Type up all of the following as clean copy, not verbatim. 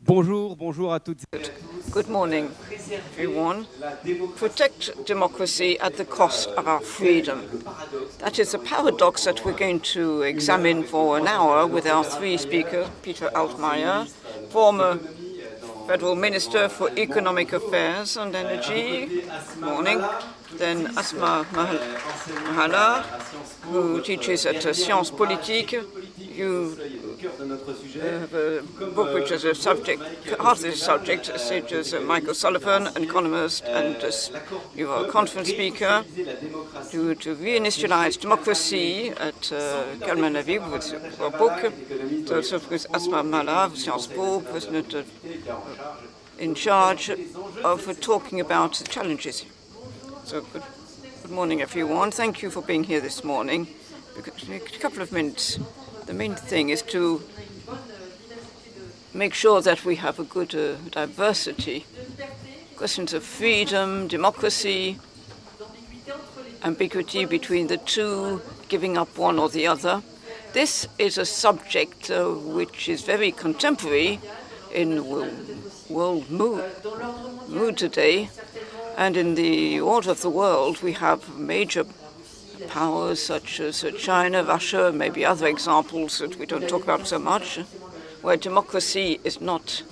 Bonjour, bonjour à toutes. Good morning, everyone. Protect democracy at the cost of our freedom. That is a paradox that we're going to examine for an hour with our three speakers, Peter Altmaier, former Federal Minister for Economic Affairs and Energy. Good morning. Then Asma Mahala, who teaches at Sciences Politiques. You have a book which is a subject, half of the subject, such as Michael Sullivan, an economist, and you are a conference speaker to reinitialize democracy at Calman Aviv with your book. So with Asma Mahala, Sciences Po, president in charge of talking about the challenges. So good morning, everyone. Thank you for being here this morning. A couple of minutes. The main thing is to make sure that we have a good diversity. Questions of freedom, democracy, ambiguity between the two, giving up one or the other. This is a subject which is very contemporary in world mood today. And in the order of the world, we have major powers such as China, Russia, maybe other examples that we don't talk about so much, where democracy is not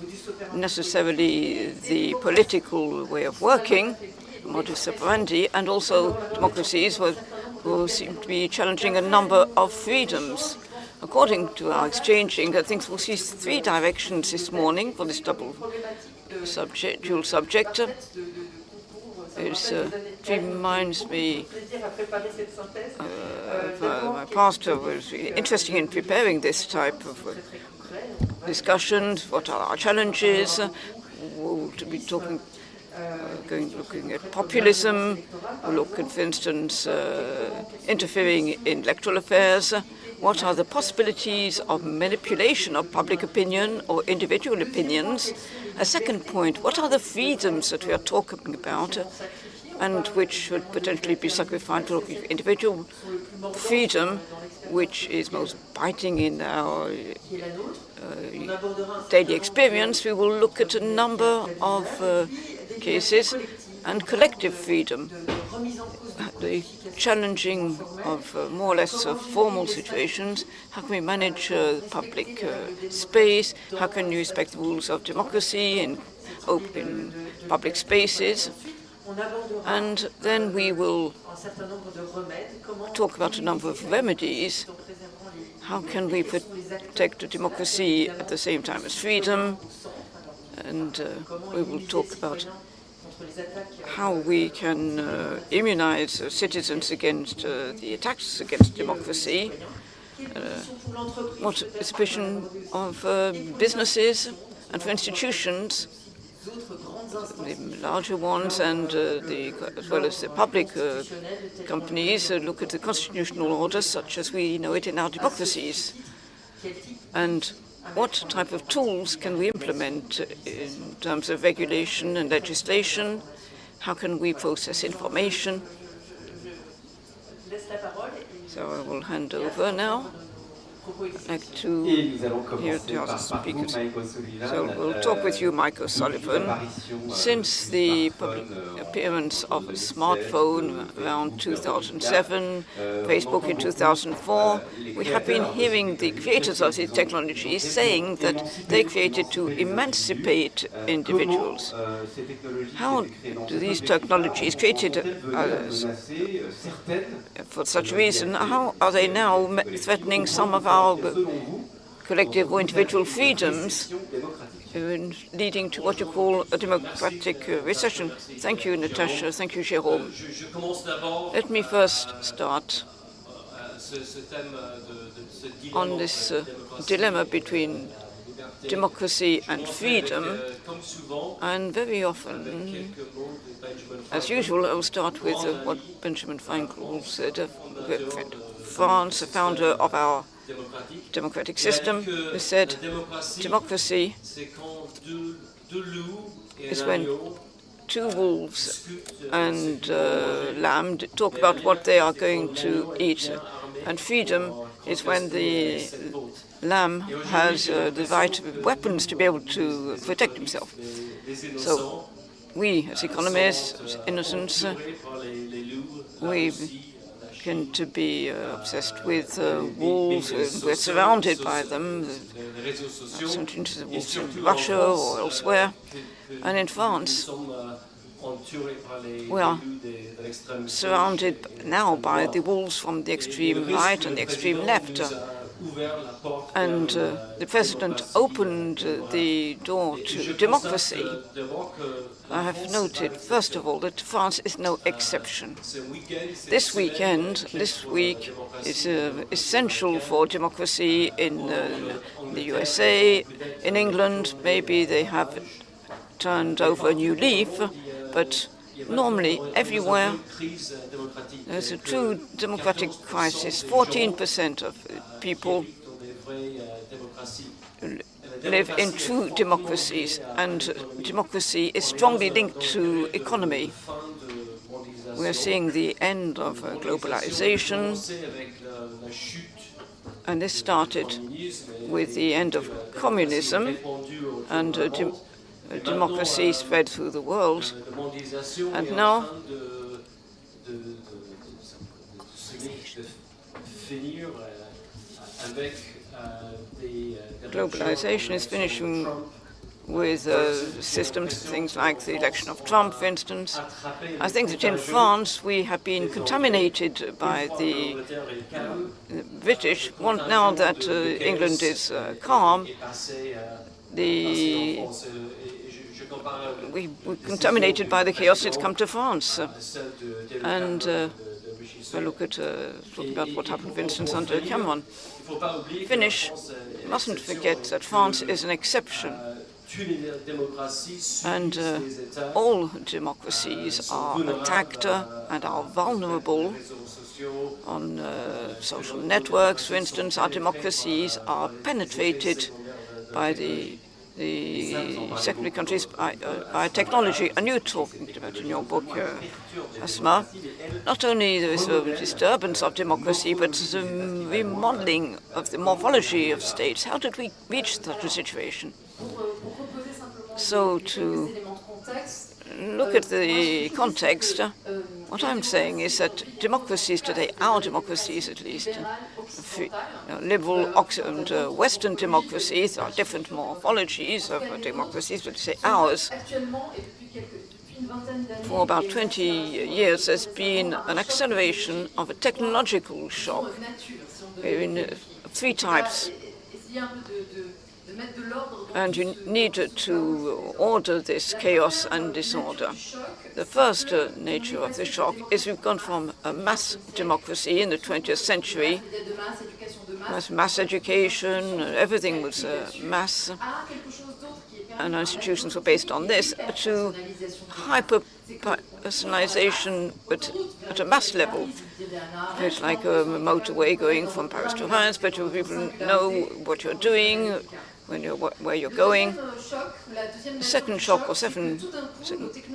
necessarily the political way of working, modus operandi, and also democracies will seem to be challenging a number of freedoms. According to our exchanging, I think we'll see three directions this morning for this dual subject. It reminds me of my pastor was really interesting in preparing this type of discussions. What are our challenges? We'll be looking at populism. We'll look at, for instance, interfering in electoral affairs. What are the possibilities of manipulation of public opinion or individual opinions? A second point, what are the freedoms that we are talking about and which should potentially be sacrificed to individual freedom, which is most biting in our daily experience? We will look at a number of cases and collective freedom, the challenging of more or less formal situations. How can we manage public space? How can you respect the rules of democracy in open public spaces? And then we will talk about a number of remedies. How can we protect democracy at the same time as freedom? And we will talk about how we can immunize citizens against the attacks against democracy. What is the position of businesses and for institutions, the larger ones and as well as the public companies, look at the constitutional order such as we know it in our democracies. And what type of tools can we implement in terms of regulation and legislation? How can we process information? So I will hand over now. I'd like to hear the other speakers. So we'll talk with you, Michael Sullivan. Since the public appearance of a smartphone around 2007, Facebook in 2004, we have been hearing the creators of these technologies saying that they created to emancipate individuals. How do these technologies created for such a reason, how are they now threatening some of our collective or individual freedoms, leading to what you call a democratic recession? Thank you, Natasha. Thank you, Jérôme. Let me first start on this dilemma between democracy and freedom. And very often, as usual, I will start with what Benjamin Franklin said, France, the founder of our democratic system, who said, democracy is when two wolves and lamb talk about what they are going to eat. And freedom is when the lamb has the right weapons to be able to protect himself. So we, as economists, as innocents, we tend to be obsessed with wolves. We're surrounded by them. Sometimes the wolves in Russia or elsewhere. And in France, we are surrounded now by the wolves from the extreme right and the extreme left. And the president opened the door to democracy. I have noted, first of all, that France is no exception. This week is essential for democracy in the USA, in England. Maybe they have turned over a new leaf, but normally everywhere there's a true democratic crisis. 14% of people live in true democracies, and democracy is strongly linked to economy. We're seeing the end of globalization, and this started with the end of communism, and democracy spread through the world. And now globalization is finishing with systems, things like the election of Trump, for instance. I think that in France we have been contaminated by the British. Now that England is calm, we're contaminated by the chaos that's come to France. And if I look at talk about what happened, for instance, under Cameron, mustn't forget that France is an exception. And all democracies are attacked and are vulnerable on social networks. For instance, our democracies are penetrated by the secondary countries by technology. And you're talking about in your book, Asma, not only there is a disturbance of democracy, but the remodeling of the morphology of states. How did we reach such a situation? So to look at the context, what I'm saying is that democracies today, our democracies at least, liberal and Western democracies are different morphologies of democracies, but say ours. For about 20 years, there's been an acceleration of a technological shock in three types. And you need to order this chaos and disorder. The first nature of the shock is we've gone from a mass democracy in the 20th century, mass education, everything was mass, and our institutions were based on this, to hyper-personalization at a mass level. It's like a motorway going from Paris to Reims, but people know what you're doing, where you're going. The second shock, or second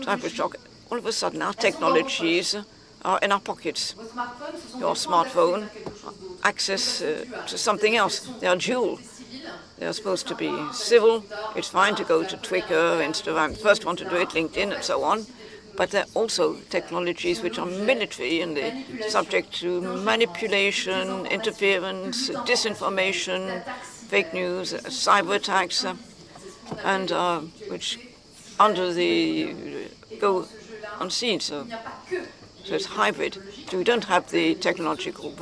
type of shock, all of a sudden our technologies are in our pockets. Your smartphone, access to something else. They are dual. They are supposed to be civil. It's fine to go to Twitter, Instagram, first one to do it, LinkedIn, and so on. But there are also technologies which are military and they're subject to manipulation, interference, disinformation, fake news, cyber attacks, and which go unseen. So it's hybrid. So we don't have the technological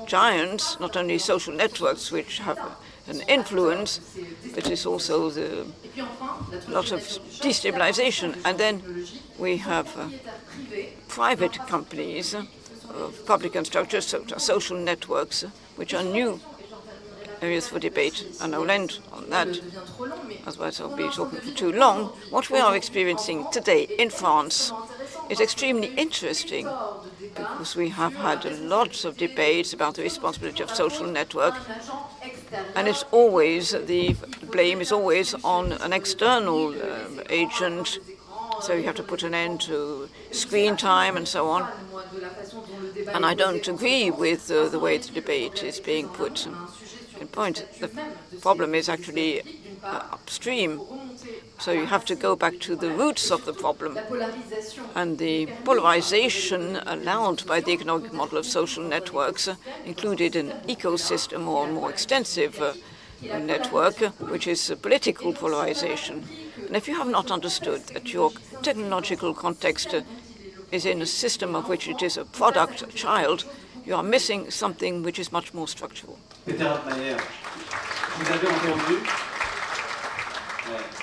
giants, not only social networks which have an influence, but it's also a lot of destabilization. And then we have private companies, public structures, social networks, which are new areas for debate, and I'll end on that, otherwise I'll be talking for too long. What we are experiencing today in France is extremely interesting because we have had lots of debates about the responsibility of social network, and it's always, the blame is always on an external agent, So you have to put an end to screen time and so on. And I don't agree with the way the debate is being put in point. The problem is actually upstream. So you have to go back to the roots of the problem. And the polarization allowed by the economic model of social networks included an ecosystem or more extensive network, which is political polarization. And if you have not understood that your technological context is in a system of which it is a product, a child, you are missing something which is much more structural.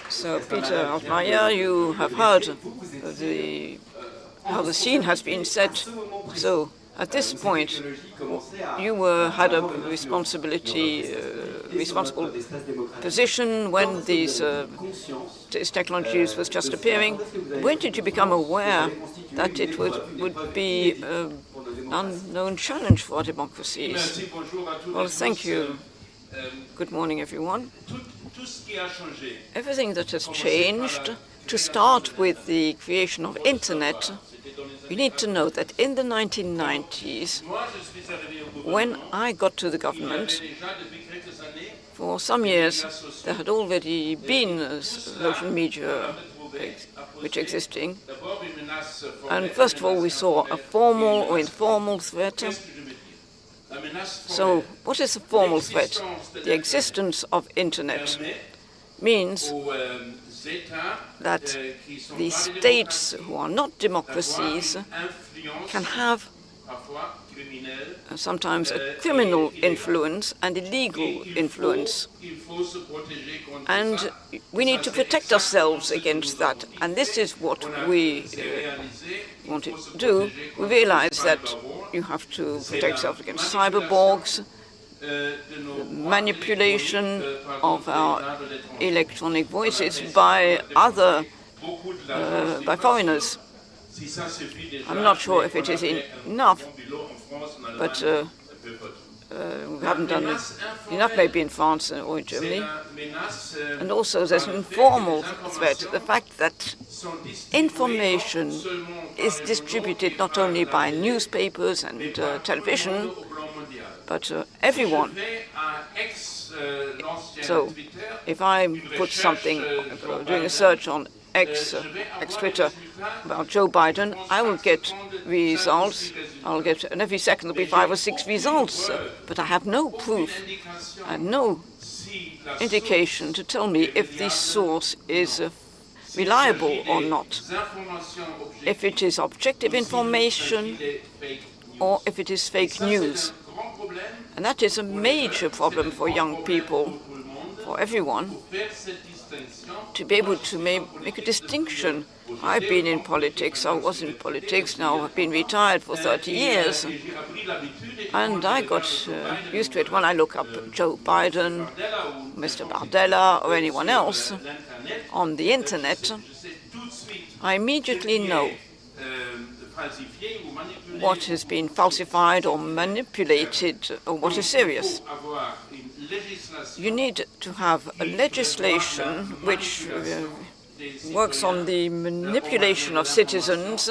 So, Peter Altmaier, you have heard how the scene has been set. So, at this point, you had a responsible position when these technologies was just appearing. When did you become aware that it would be an unknown challenge for democracies? Well, thank you. Good morning, everyone. Everything that has changed, to start with the creation of Internet, you need to know that in the 1990s, when I got to the government, for some years there had already been social media which existing. And first of all, we saw a formal or informal threat. So what is a formal threat? The existence of Internet means that the states who are not democracies can have sometimes a criminal influence and illegal influence. And we need to protect ourselves against that. And this is what we wanted to do. We realized that you have to protect yourself against cyberborgs, manipulation of our electronic voices by by foreigners. I'm not sure if it is enough, but we haven't done enough maybe in France or in Germany. And also there's an informal threat, the fact that information is distributed not only by newspapers and television, but everyone. So if I put something, doing a search on Twitter about Joe Biden, I will get results. And every second there'll be 5 or 6 results. But I have no proof and no indication to tell me if this source is reliable or not, if it is objective information or if it is fake news. And that is a major problem for young people, for everyone, to be able to make a distinction. I've been in politics, I was in politics, now I've been retired for 30 years, and I got used to it. When I look up Joe Biden, Mr. Bardella, or anyone else on the internet, I immediately know what has been falsified or manipulated or what is serious. You need to have a legislation which works on the manipulation of citizens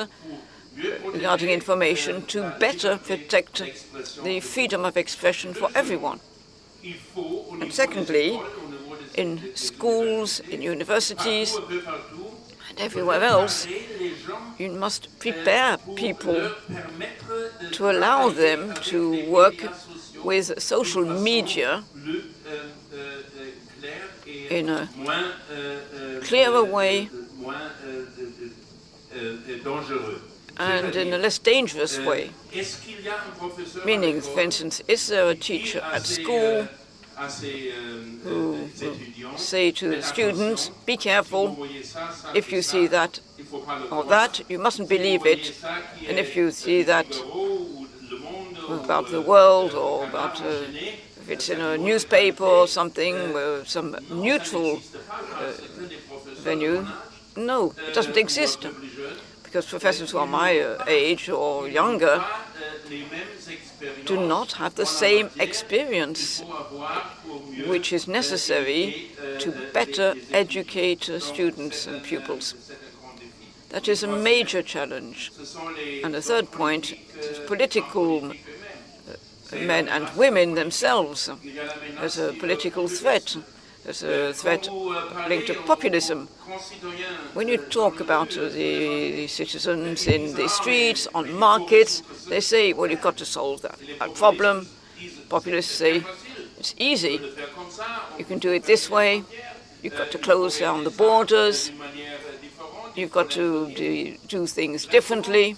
regarding information to better protect the freedom of expression for everyone. And secondly, in schools, in universities, and everywhere else, you must prepare people to allow them to work with social media in a clearer way and in a less dangerous way. Meaning, for instance, is there a teacher at school who will say to the students, be careful, if you see that or that, you mustn't believe it, and if you see that about the world or about if it's in a newspaper or something, some neutral venue, no, it doesn't exist, because professors who are my age or younger do not have the same experience which is necessary to better educate students and pupils. That is a major challenge. And the third point is political men and women themselves. There's a political threat. There's a threat linked to populism. When you talk about the citizens in the streets, on markets, they say, well, you've got to solve that problem. Populists say, it's easy. You can do it this way. You've got to close down the borders. You've got to do things differently.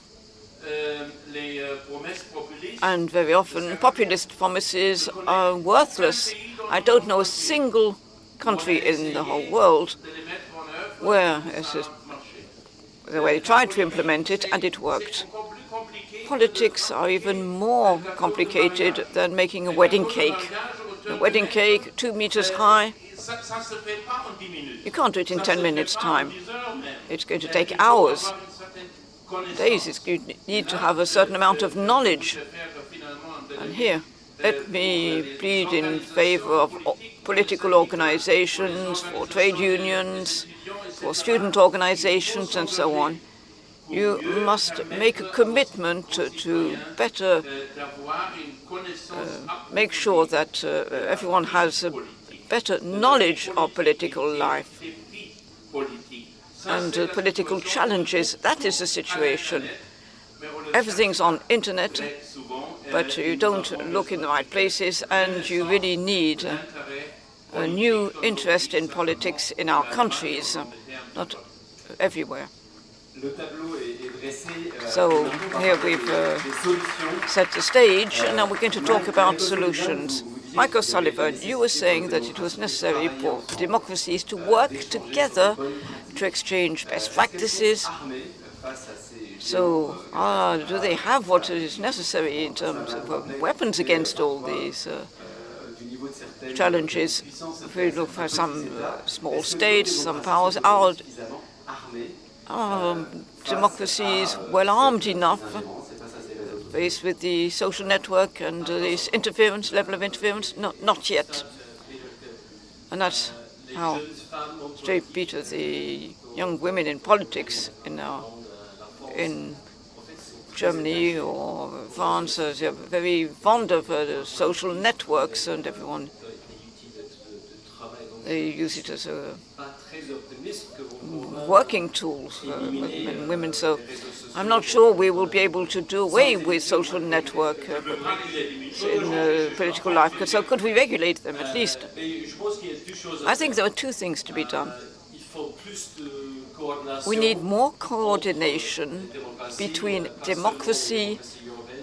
And very often, populist promises are worthless. I don't know a single country in the whole world where they tried to implement it and it worked. Politics are even more complicated than making a wedding cake. A wedding cake, 2 meters high, you can't do it in 10 minutes' time. It's going to take hours, days. You need to have a certain amount of knowledge. And here, let me plead in favor of political organizations, for trade unions, for student organizations, and so on. You must make a commitment to better make sure that everyone has a better knowledge of political life and political challenges. That is the situation. Everything's on internet, but you don't look in the right places, and you really need a new interest in politics in our countries, not everywhere. So here we've set the stage, and now we're going to talk about solutions. Michael Sullivan, you were saying that it was necessary for democracies to work together to exchange best practices. So, do they have what is necessary in terms of weapons against all these challenges? If we look for some small states, some powers, our democracies well armed enough, faced with the social network and this level of interference? No, not yet. And that's how Straight Peter, the young women in politics in Germany or France, they're very fond of social networks, and everyone, they use it as a working tool for men and women. So I'm not sure we will be able to do away with social network in political life. So could we regulate them at least? I think there are two things to be done. We need more coordination between democracy,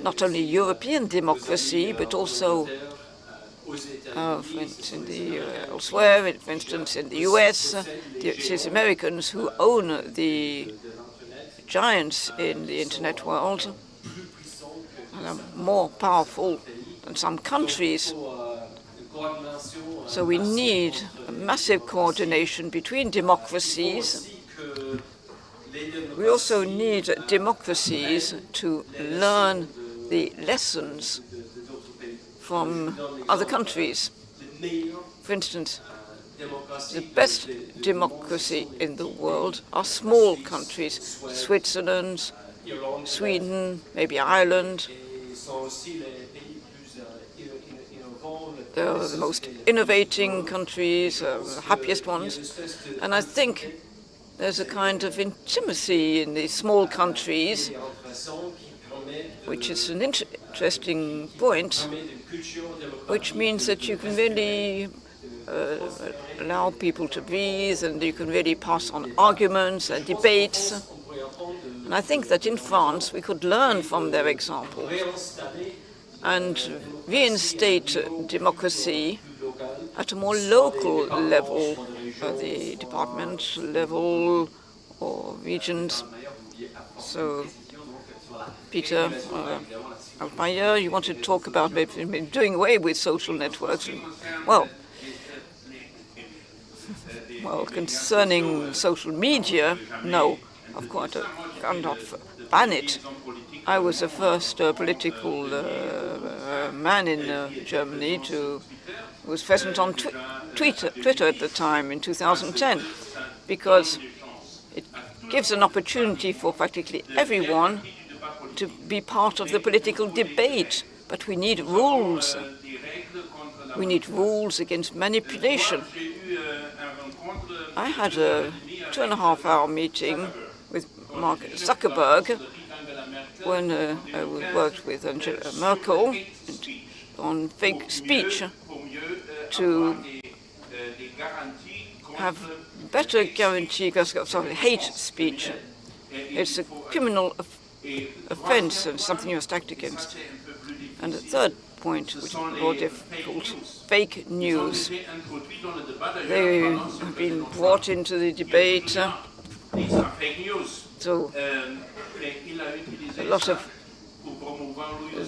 not only European democracy, but also for instance, elsewhere, for instance, in the US, it is Americans who own the giants in the internet world and are more powerful than some countries. So we need a massive coordination between democracies. We also need democracies to learn the lessons from other countries. For instance, the best democracy in the world are small countries, Switzerland, Sweden, maybe Ireland. They're the most innovating countries, the happiest ones. And I think there's a kind of intimacy in these small countries, which is an interesting point, which means that you can really allow people to breathe, and you can really pass on arguments and debates. And I think that in France we could learn from their example and reinstate democracy at a more local level, the department level or regions. So, Peter Altmaier, you want to talk about maybe doing away with social networks? Well, concerning social media, no, of course, I cannot ban it. I was the first political man in Germany who was present on Twitter at the time in 2010, because gives an opportunity for practically everyone to be part of the political debate. But we need rules. We need rules against manipulation. I had a 2.5-hour meeting with Mark Zuckerberg when I worked with Angela Merkel on fake speech to have better guarantee against hate speech. It's a criminal offense and something you must act against. And the third point, which is more difficult, fake news. They have been brought into the debate. So a lot of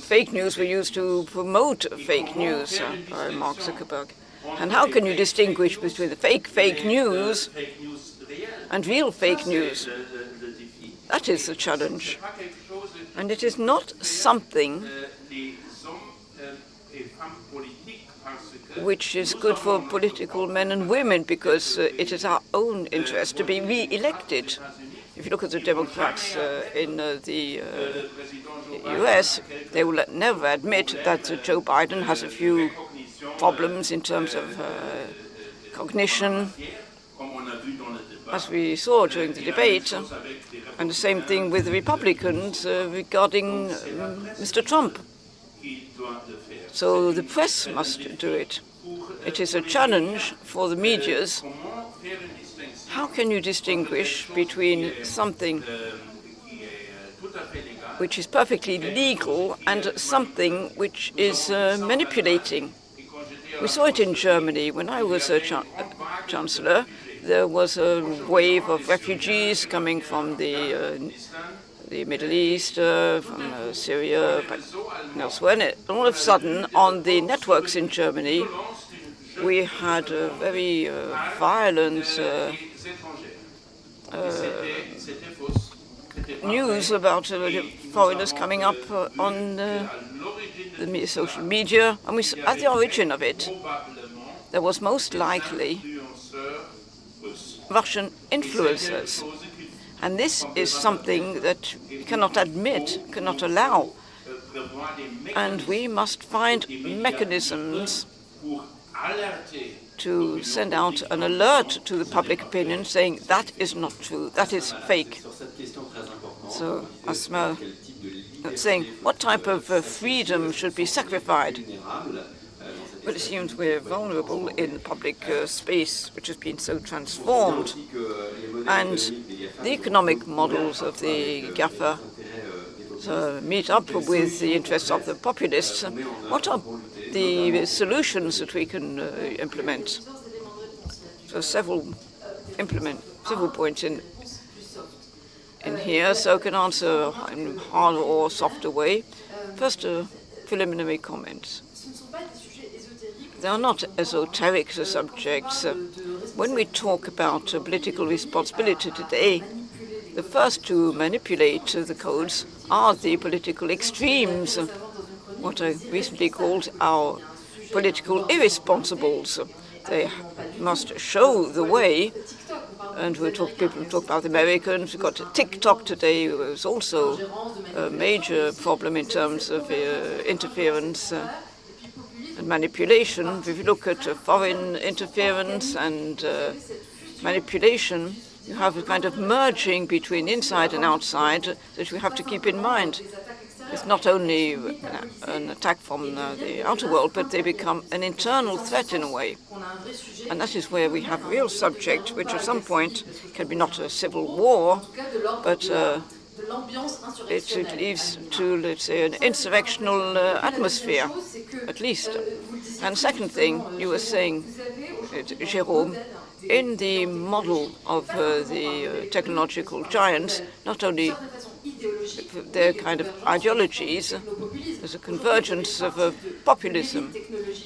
fake news were used to promote fake news by Mark Zuckerberg. And how can you distinguish between the fake news and real fake news? That is the challenge. And it is not something which is good for political men and women, because it is our own interest to be re-elected. If you look at the Democrats in the US, they will never admit that Joe Biden has a few problems in terms of cognition, as we saw during the debate, and the same thing with the Republicans regarding Mr. Trump. So the press must do it. It is a challenge for the medias. How can you distinguish between something which is perfectly legal and something which is manipulating? We saw it in Germany. When I was a chancellor, there was a wave of refugees coming from the Middle East, from Syria, but elsewhere. And all of a sudden, on the networks in Germany, we had a very violent news about foreigners coming up on the social media. And at the origin of it, there was most likely Russian influencers. And this is something that we cannot admit, cannot allow. And we must find mechanisms to send out an alert to the public opinion saying that is not true, that is fake. So, Asma saying, what type of freedom should be sacrificed? But it seems we're vulnerable in the public space, which has been so transformed. And the economic models of the GAFA meet up with the interests of the populists. What are the solutions that we can implement? So several points in here, so I can answer in harder or softer way. First, preliminary comments. They are not esoteric subjects. When we talk about political responsibility today, the first to manipulate the codes are the political extremes, what I recently called our political irresponsibles. They must show the way, and people talk about the Americans. We've got TikTok today, who is also a major problem in terms of interference and manipulation. If you look at foreign interference and manipulation, you have a kind of merging between inside and outside that we have to keep in mind. It's not only an attack from the outer world, but they become an internal threat in a way. And that is where we have a real subject, which at some point can be not a civil war, but it leads to, let's say, an insurrectional atmosphere, at least. And second thing, you were saying, Jérôme, in the model of the technological giants, not only their kind of ideologies, there's a convergence of populism.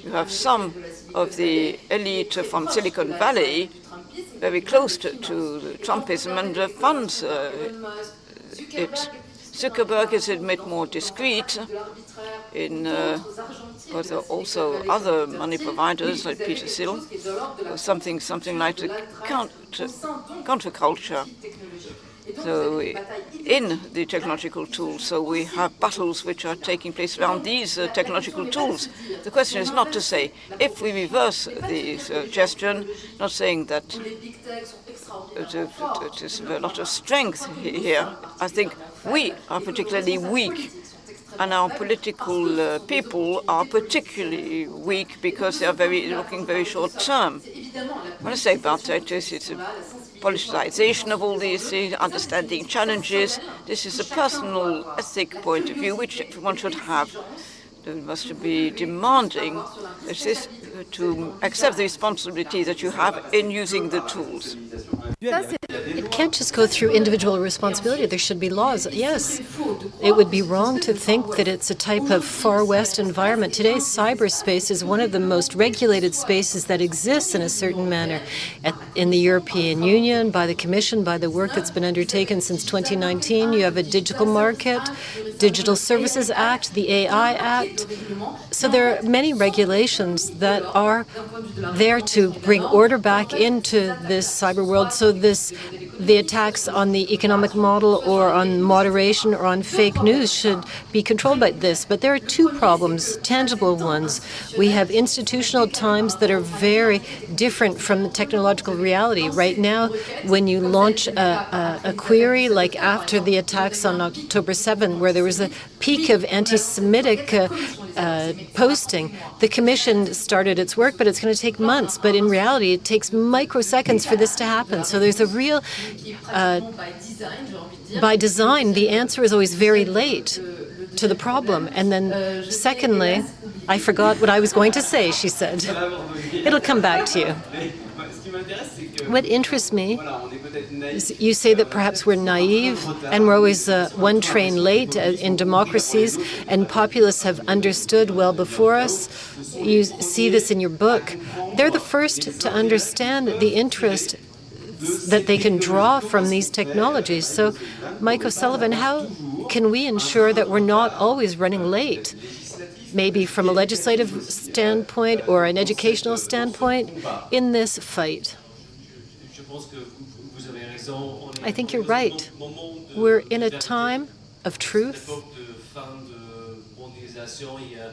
You have some of the elite from Silicon Valley very close to Trumpism and funds it. Zuckerberg is a bit more discreet but there are also other money providers like Peter Thiel, something like the counterculture. So in the technological tools, so we have battles which are taking place around these technological tools. The question is not to say, if we reverse the suggestion, not saying that it is a lot of strength here. I think we are particularly weak, and our political people are particularly weak because they are looking very short term. What I say about that is it's a politicization of all these things, understanding challenges. This is a personal ethic point of view which everyone should have. They must be demanding to accept the responsibility that you have in using the tools. It can't just go through individual responsibility. There should be laws. Yes, it would be wrong to think that it's a type of Far West environment. Today, cyberspace is one of the most regulated spaces that exists in a certain manner in the European Union, by the Commission, by the work that's been undertaken since 2019. You have a digital market, Digital Services Act, the AI Act. So there are many regulations that are there to bring order back into this cyber world. So the attacks on the economic model or on moderation or on fake news should be controlled by this. But there are two problems, tangible ones. We have institutional times that are very different from the technological reality. Right now, when you launch a query, like after the attacks on October 7, where there was a peak of anti-Semitic posting, the Commission started its work, but it's going to take months. But in reality, it takes microseconds for this to happen. So there's a real, by design, the answer is always very late to the problem. And then secondly, I forgot what I was going to say, she said. It'll come back to you. What interests me is you say that perhaps we're naive and we're always one train late in democracies, and populists have understood well before us. You see this in your book. They're the first to understand the interest that they can draw from these technologies. So, Mike O'Sullivan, how can we ensure that we're not always running late? Maybe from a legislative standpoint or an educational standpoint in this fight? I think you're right. We're in a time of truth.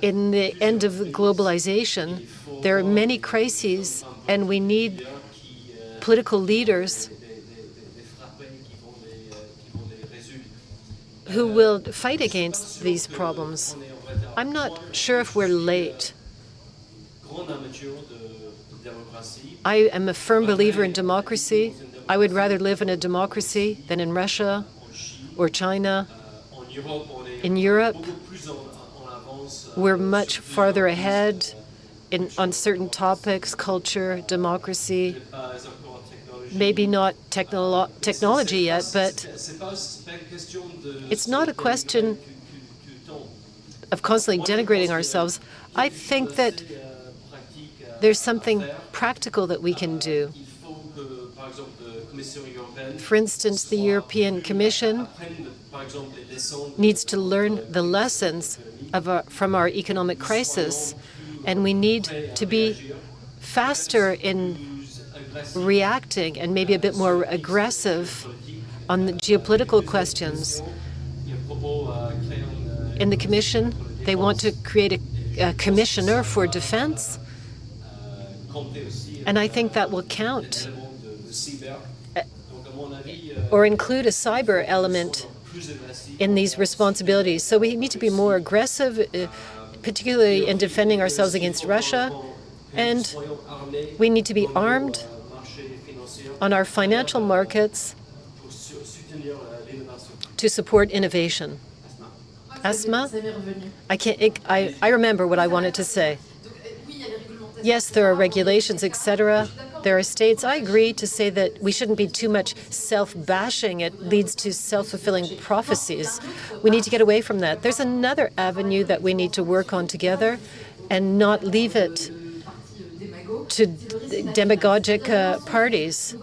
In the end of globalization, there are many crises, and we need political leaders who will fight against these problems. I'm not sure if we're late. I am a firm believer in democracy. I would rather live in a democracy than in Russia or China. In Europe, we're much farther ahead on certain topics, culture, democracy. Maybe not technology yet, but it's not a question of constantly denigrating ourselves. I think that there's something practical that we can do. For instance, the European Commission needs to learn the lessons from our economic crisis, and we need to be faster in reacting and maybe a bit more aggressive on the geopolitical questions. In the Commission, they want to create a commissioner for defense, and I think that will count or include a cyber element in these responsibilities. So we need to be more aggressive, particularly in defending ourselves against Russia, and we need to be armed on our financial markets to support innovation. Asma? I remember what I wanted to say. Yes, there are regulations, etc. There are states. I agree to say that we shouldn't be too much self-bashing. It leads to self-fulfilling prophecies. We need to get away from that. There's another avenue that we need to work on together and not leave it to demagogic parties.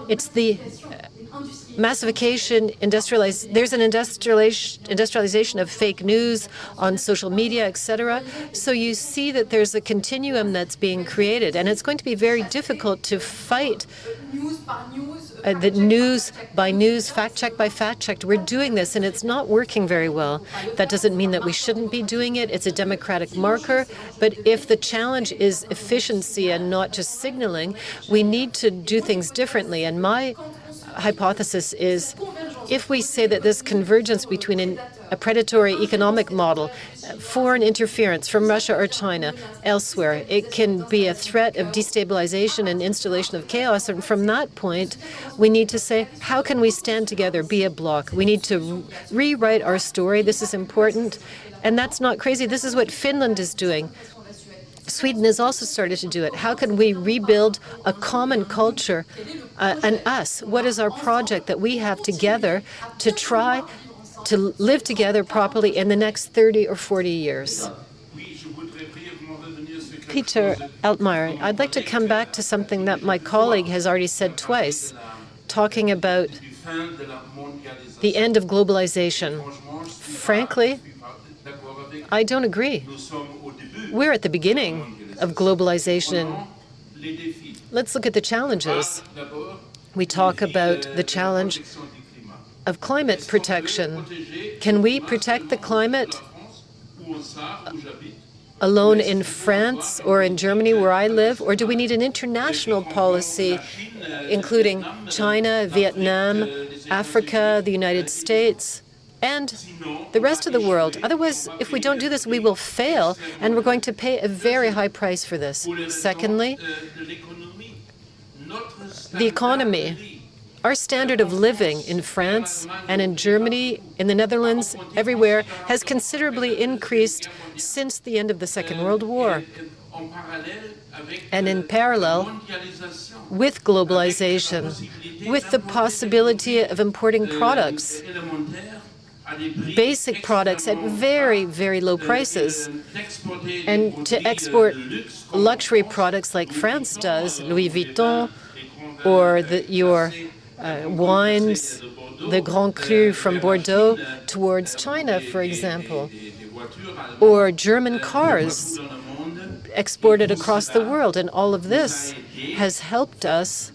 It's the massification, there's an industrialization of fake news on social media, etc. So you see that there's a continuum that's being created, and it's going to be very difficult to fight that news by news, fact check by fact check. We're doing this, and it's not working very well. That doesn't mean that we shouldn't be doing it. It's a democratic marker. But if the challenge is efficiency and not just signaling, we need to do things differently. And my hypothesis is, if we say that this convergence between a predatory economic model, foreign interference from Russia or China, elsewhere, it can be a threat of destabilization and installation of chaos. And from that point, we need to say, how can we stand together, be a bloc? We need to rewrite our story. This is important. And that's not crazy. This is what Finland is doing. Sweden has also started to do it. How can we rebuild a common culture, an us? What is our project that we have together to try to live together properly in the next 30 or 40 years? Peter Altmaier, I'd like to come back to something that my colleague has already said twice, talking about the end of globalization. Frankly, I don't agree. We're at the beginning of globalization. Let's look at the challenges. We talk about the challenge of climate protection. Can we protect the climate alone in France or in Germany, where I live, or do we need an international policy, including China, Vietnam, Africa, the United States, and the rest of the world? Otherwise, if we don't do this, we will fail, and we're going to pay a very high price for this. Secondly, the economy. Our standard of living in France and in Germany, in the Netherlands, everywhere, has considerably increased since the end of the Second World War. And in parallel with globalization, with the possibility of importing products, basic products at very, very low prices, and to export luxury products like France does, Louis Vuitton, or your wines, the Grand Cru from Bordeaux, towards China, for example, or German cars exported across the world. And all of this has helped us,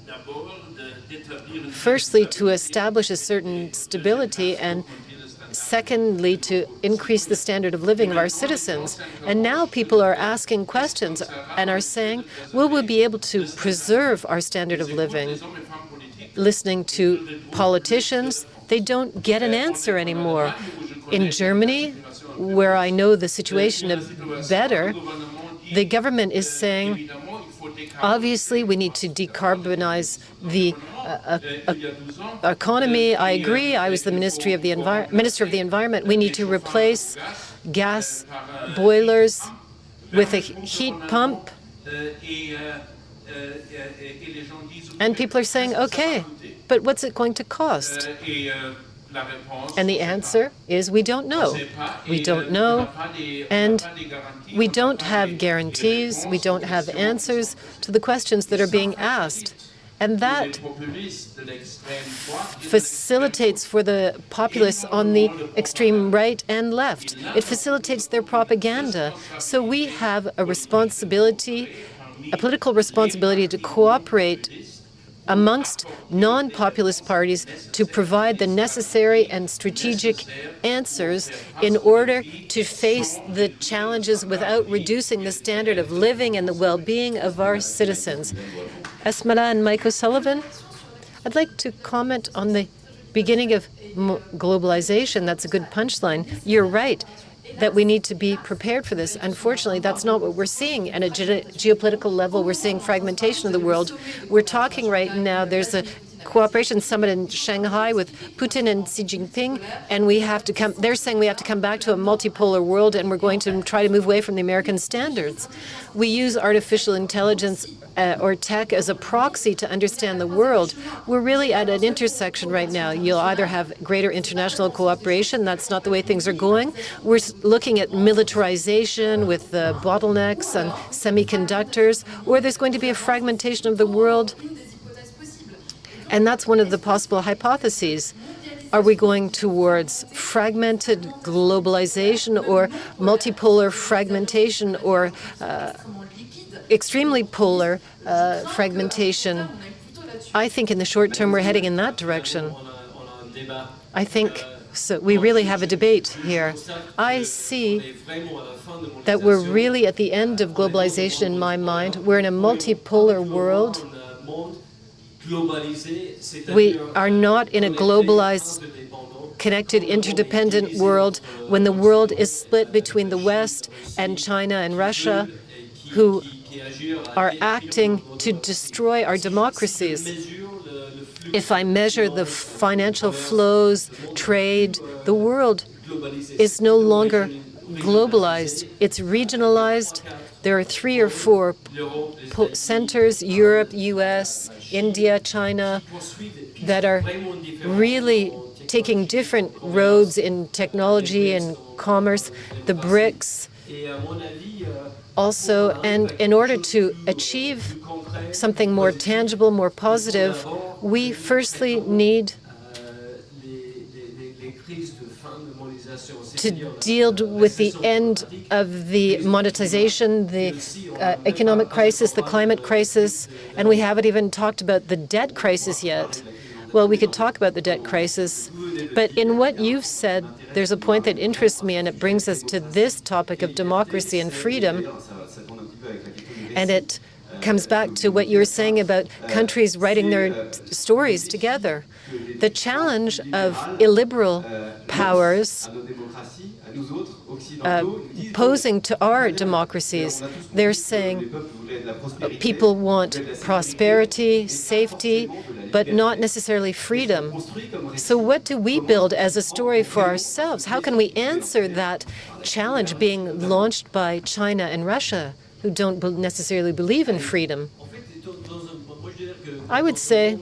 firstly, to establish a certain stability, and secondly, to increase the standard of living of our citizens. And now people are asking questions and are saying, will we be able to preserve our standard of living? Listening to politicians, they don't get an answer anymore. In Germany, where I know the situation better, the government is saying, obviously, we need to decarbonize the economy. I agree. I was the Minister of the Environment. We need to replace gas boilers with a heat pump. And people are saying, okay, but what's it going to cost? And the answer is, we don't know. We don't know, and we don't have guarantees, we don't have answers to the questions that are being asked. And that facilitates for the populists on the extreme right and left. It facilitates their propaganda. So we have a responsibility, a political responsibility, to cooperate amongst non-populist parties to provide the necessary and strategic answers in order to face the challenges without reducing the standard of living and the well-being of our citizens. Esmala and Mike O'Sullivan, I'd like to comment on the beginning of globalization. That's a good punchline. You're right that we need to be prepared for this. Unfortunately, that's not what we're seeing. At a geopolitical level, we're seeing fragmentation of the world. We're talking right now, there's a cooperation summit in Shanghai with Putin and Xi Jinping, and we have to come, they're saying we have to come back to a multipolar world, and we're going to try to move away from the American standards. We use artificial intelligence or tech as a proxy to understand the world. We're really at an intersection right now. You'll either have greater international cooperation, that's not the way things are going. We're looking at militarization with the bottlenecks and semiconductors, or there's going to be a fragmentation of the world. And that's one of the possible hypotheses. Are we going towards fragmented globalization or multipolar fragmentation or extremely polar fragmentation? I think in the short term we're heading in that direction. I think so. We really have a debate here. I see that we're really at the end of globalization in my mind. We're in a multipolar world. We are not in a globalized, connected, interdependent world when the world is split between the West and China and Russia, who are acting to destroy our democracies. If I measure the financial flows, trade, the world is no longer globalized. It's regionalized. There are 3 or 4 centers, Europe, US, India, China, that are really taking different roads in technology and commerce, the BRICS also. And in order to achieve something more tangible, more positive, we firstly need to deal with the end of the monetization, the economic crisis, the climate crisis, and we haven't even talked about the debt crisis yet. Well, we could talk about the debt crisis, but in what you've said, there's a point that interests me, and it brings us to this topic of democracy and freedom, and it comes back to what you were saying about countries writing their stories together. The challenge of illiberal powers posing to our democracies, they're saying people want prosperity, safety, but not necessarily freedom. So what do we build as a story for ourselves? How can we answer that challenge being launched by China and Russia, who don't necessarily believe in freedom? I would say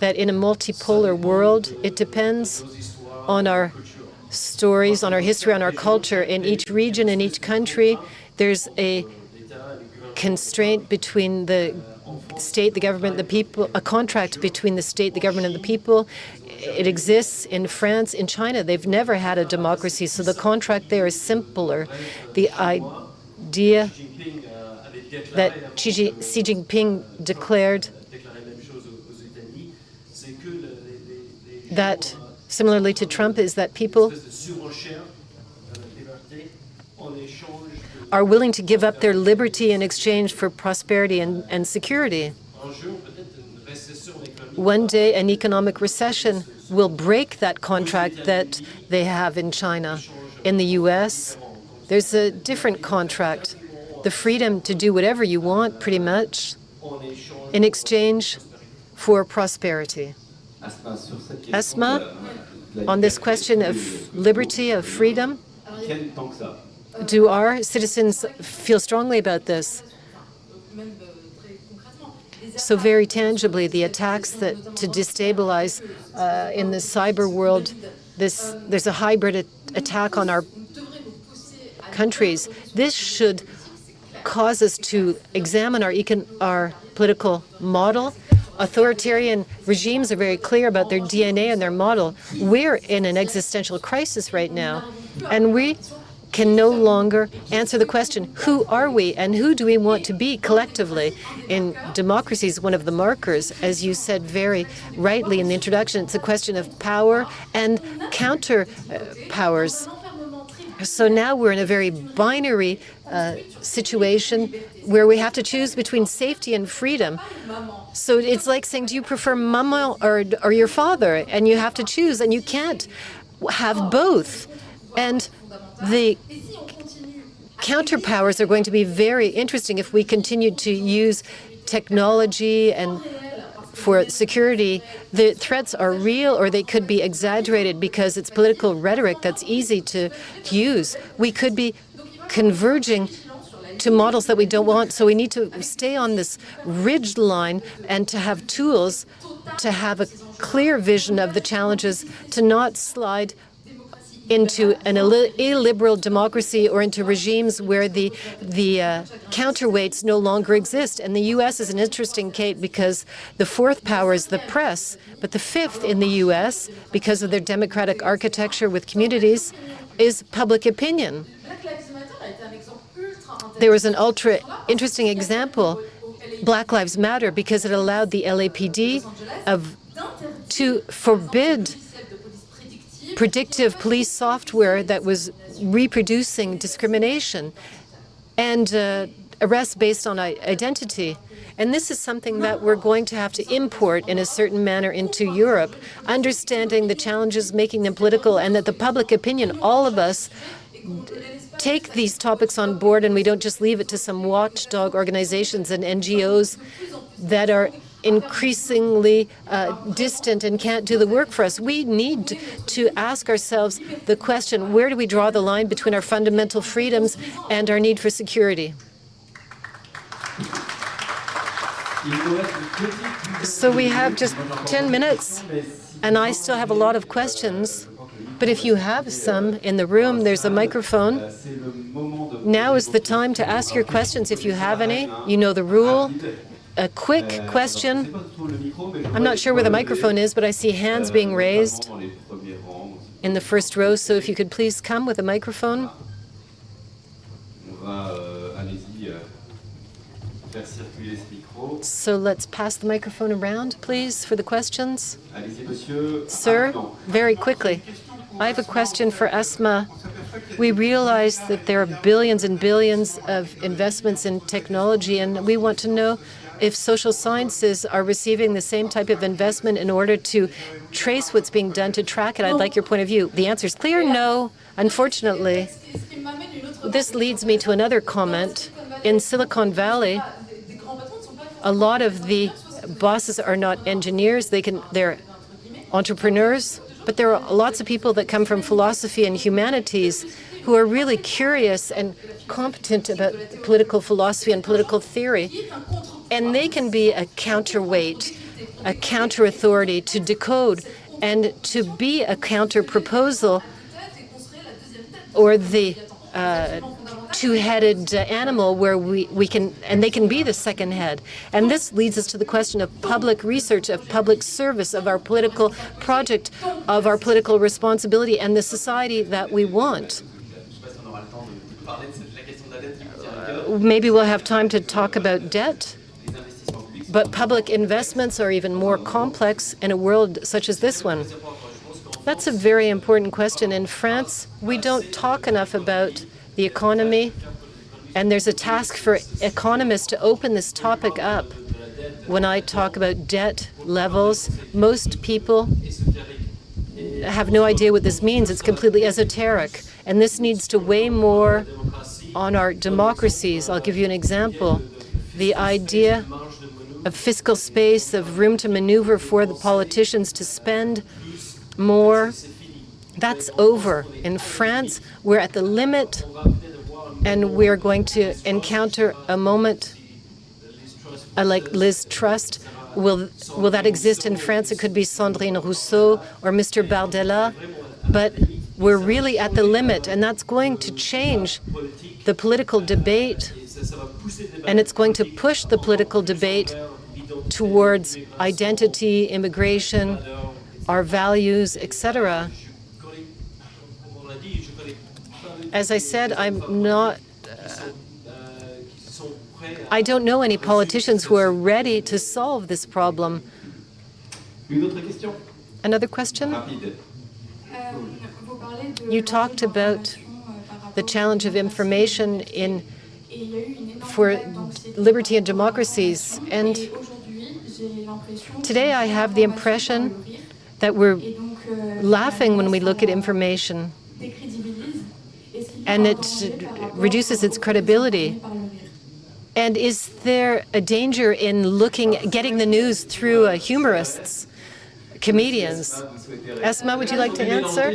that in a multipolar world, it depends on our stories, on our history, on our culture. In each region, in each country, there's a constraint between the state, the government, the people, a contract between the state, the government, and the people. It exists in France, in China. They've never had a democracy, so the contract there is simpler. The idea that Xi Jinping declared that, similarly to Trump, is that people are willing to give up their liberty in exchange for prosperity and security. One day, an economic recession will break that contract that they have in China. In the US, there's a different contract, the freedom to do whatever you want, pretty much, in exchange for prosperity. Asma, on this question of liberty, of freedom, do our citizens feel strongly about this? So very tangibly, the attacks to destabilize in the cyber world, there's a hybrid attack on our countries. This should cause us to examine our political model. Authoritarian regimes are very clear about their DNA and their model. We're in an existential crisis right now, and we can no longer answer the question, who are we and who do we want to be collectively? In democracies, one of the markers, as you said very rightly in the introduction, it's a question of power and counter powers. So now we're in a very binary situation where we have to choose between safety and freedom. So it's like saying, do you prefer mama or your father? And you have to choose, and you can't have both. And the counterpowers are going to be very interesting if we continue to use technology and for security. The threats are real, or they could be exaggerated because it's political rhetoric that's easy to use. We could be converging to models that we don't want, so we need to stay on this ridge line and to have tools to have a clear vision of the challenges, to not slide into an illiberal democracy or into regimes where the counterweights no longer exist. And the U.S. is an interesting case because the fourth power is the press, but the fifth in the U.S., because of their democratic architecture with communities, is public opinion. There was an ultra interesting example Black Lives Matter because it allowed the LAPD to forbid predictive police software that was reproducing discrimination and arrests based on identity. And this is something that we're going to have to import in a certain manner into Europe, understanding the challenges, making them political, and that the public opinion, all of us, take these topics on board and we don't just leave it to some watchdog organizations and NGOs that are increasingly distant and can't do the work for us. We need to ask ourselves the question, where do we draw the line between our fundamental freedoms and our need for security? So we have just 10 minutes, and I still have a lot of questions. But if you have some in the room, there's a microphone. Now is the time to ask your questions if you have any. You know the rule. A quick question. I'm not sure where the microphone is, but I see hands being raised in the first row. So if you could please come with a microphone. So let's pass the microphone around, please, for the questions. Sir, very quickly. I have a question for Asma. We realize that there are billions and billions of investments in technology, and we want to know if social sciences are receiving the same type of investment in order to trace what's being done, to track it. I'd like your point of view. The answer is clear, no, unfortunately. This leads me to another comment. In Silicon Valley, a lot of the bosses are not engineers. They're entrepreneurs. But there are lots of people that come from philosophy and humanities who are really curious and competent about political philosophy and political theory. And they can be a counterweight, a counter-authority to decode and to be a counter-proposal or the two-headed animal where we can, and they can be the second head. And this leads us to the question of public research, of public service, of our political project, of our political responsibility, and the society that we want. Maybe we'll have time to talk about debt, but public investments are even more complex in a world such as this one. That's a very important question. In France, we don't talk enough about the economy, and there's a task for economists to open this topic up. When I talk about debt levels, most people have no idea what this means. It's completely esoteric, and this needs to weigh more on our democracies. I'll give you an example. The idea of fiscal space, of room to maneuver for the politicians to spend more, that's over. In France, we're at the limit, and we're going to encounter a moment like Liz Truss. Will that exist in France? It could be Sandrine Rousseau or Mr. Bardella, but we're really at the limit, and that's going to change the political debate, and it's going to push the political debate towards identity, immigration, our values, etc. As I said, I don't know any politicians who are ready to solve this problem. Another question? You talked about the challenge of information for liberty and democracies, and today I have the impression that we're laughing when we look at information, and it reduces its credibility. And is there a danger in getting the news through humorists, comedians? Esma, would you like to answer?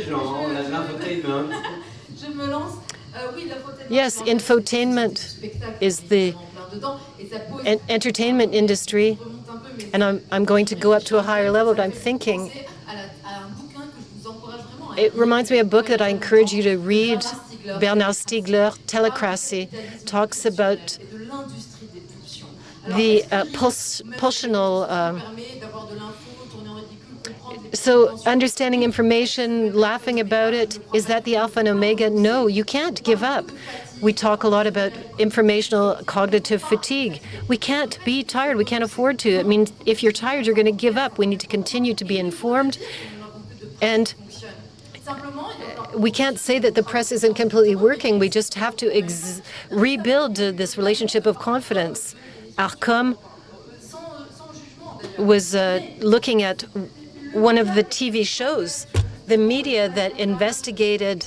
Yes, infotainment is the entertainment industry, and I'm going to go up to a higher level, but I'm thinking, it reminds me of a book that I encourage you to read, Bernard Stiegler, Telecracy, talks about the pulsional So understanding information, laughing about it, is that the alpha and omega? No, you can't give up. We talk a lot about informational cognitive fatigue. We can't be tired. We can't afford to. It means if you're tired, you're going to give up. We need to continue to be informed. And we can't say that the press isn't completely working. We just have to rebuild this relationship of confidence. Arcom was looking at one of the TV shows, the media that investigated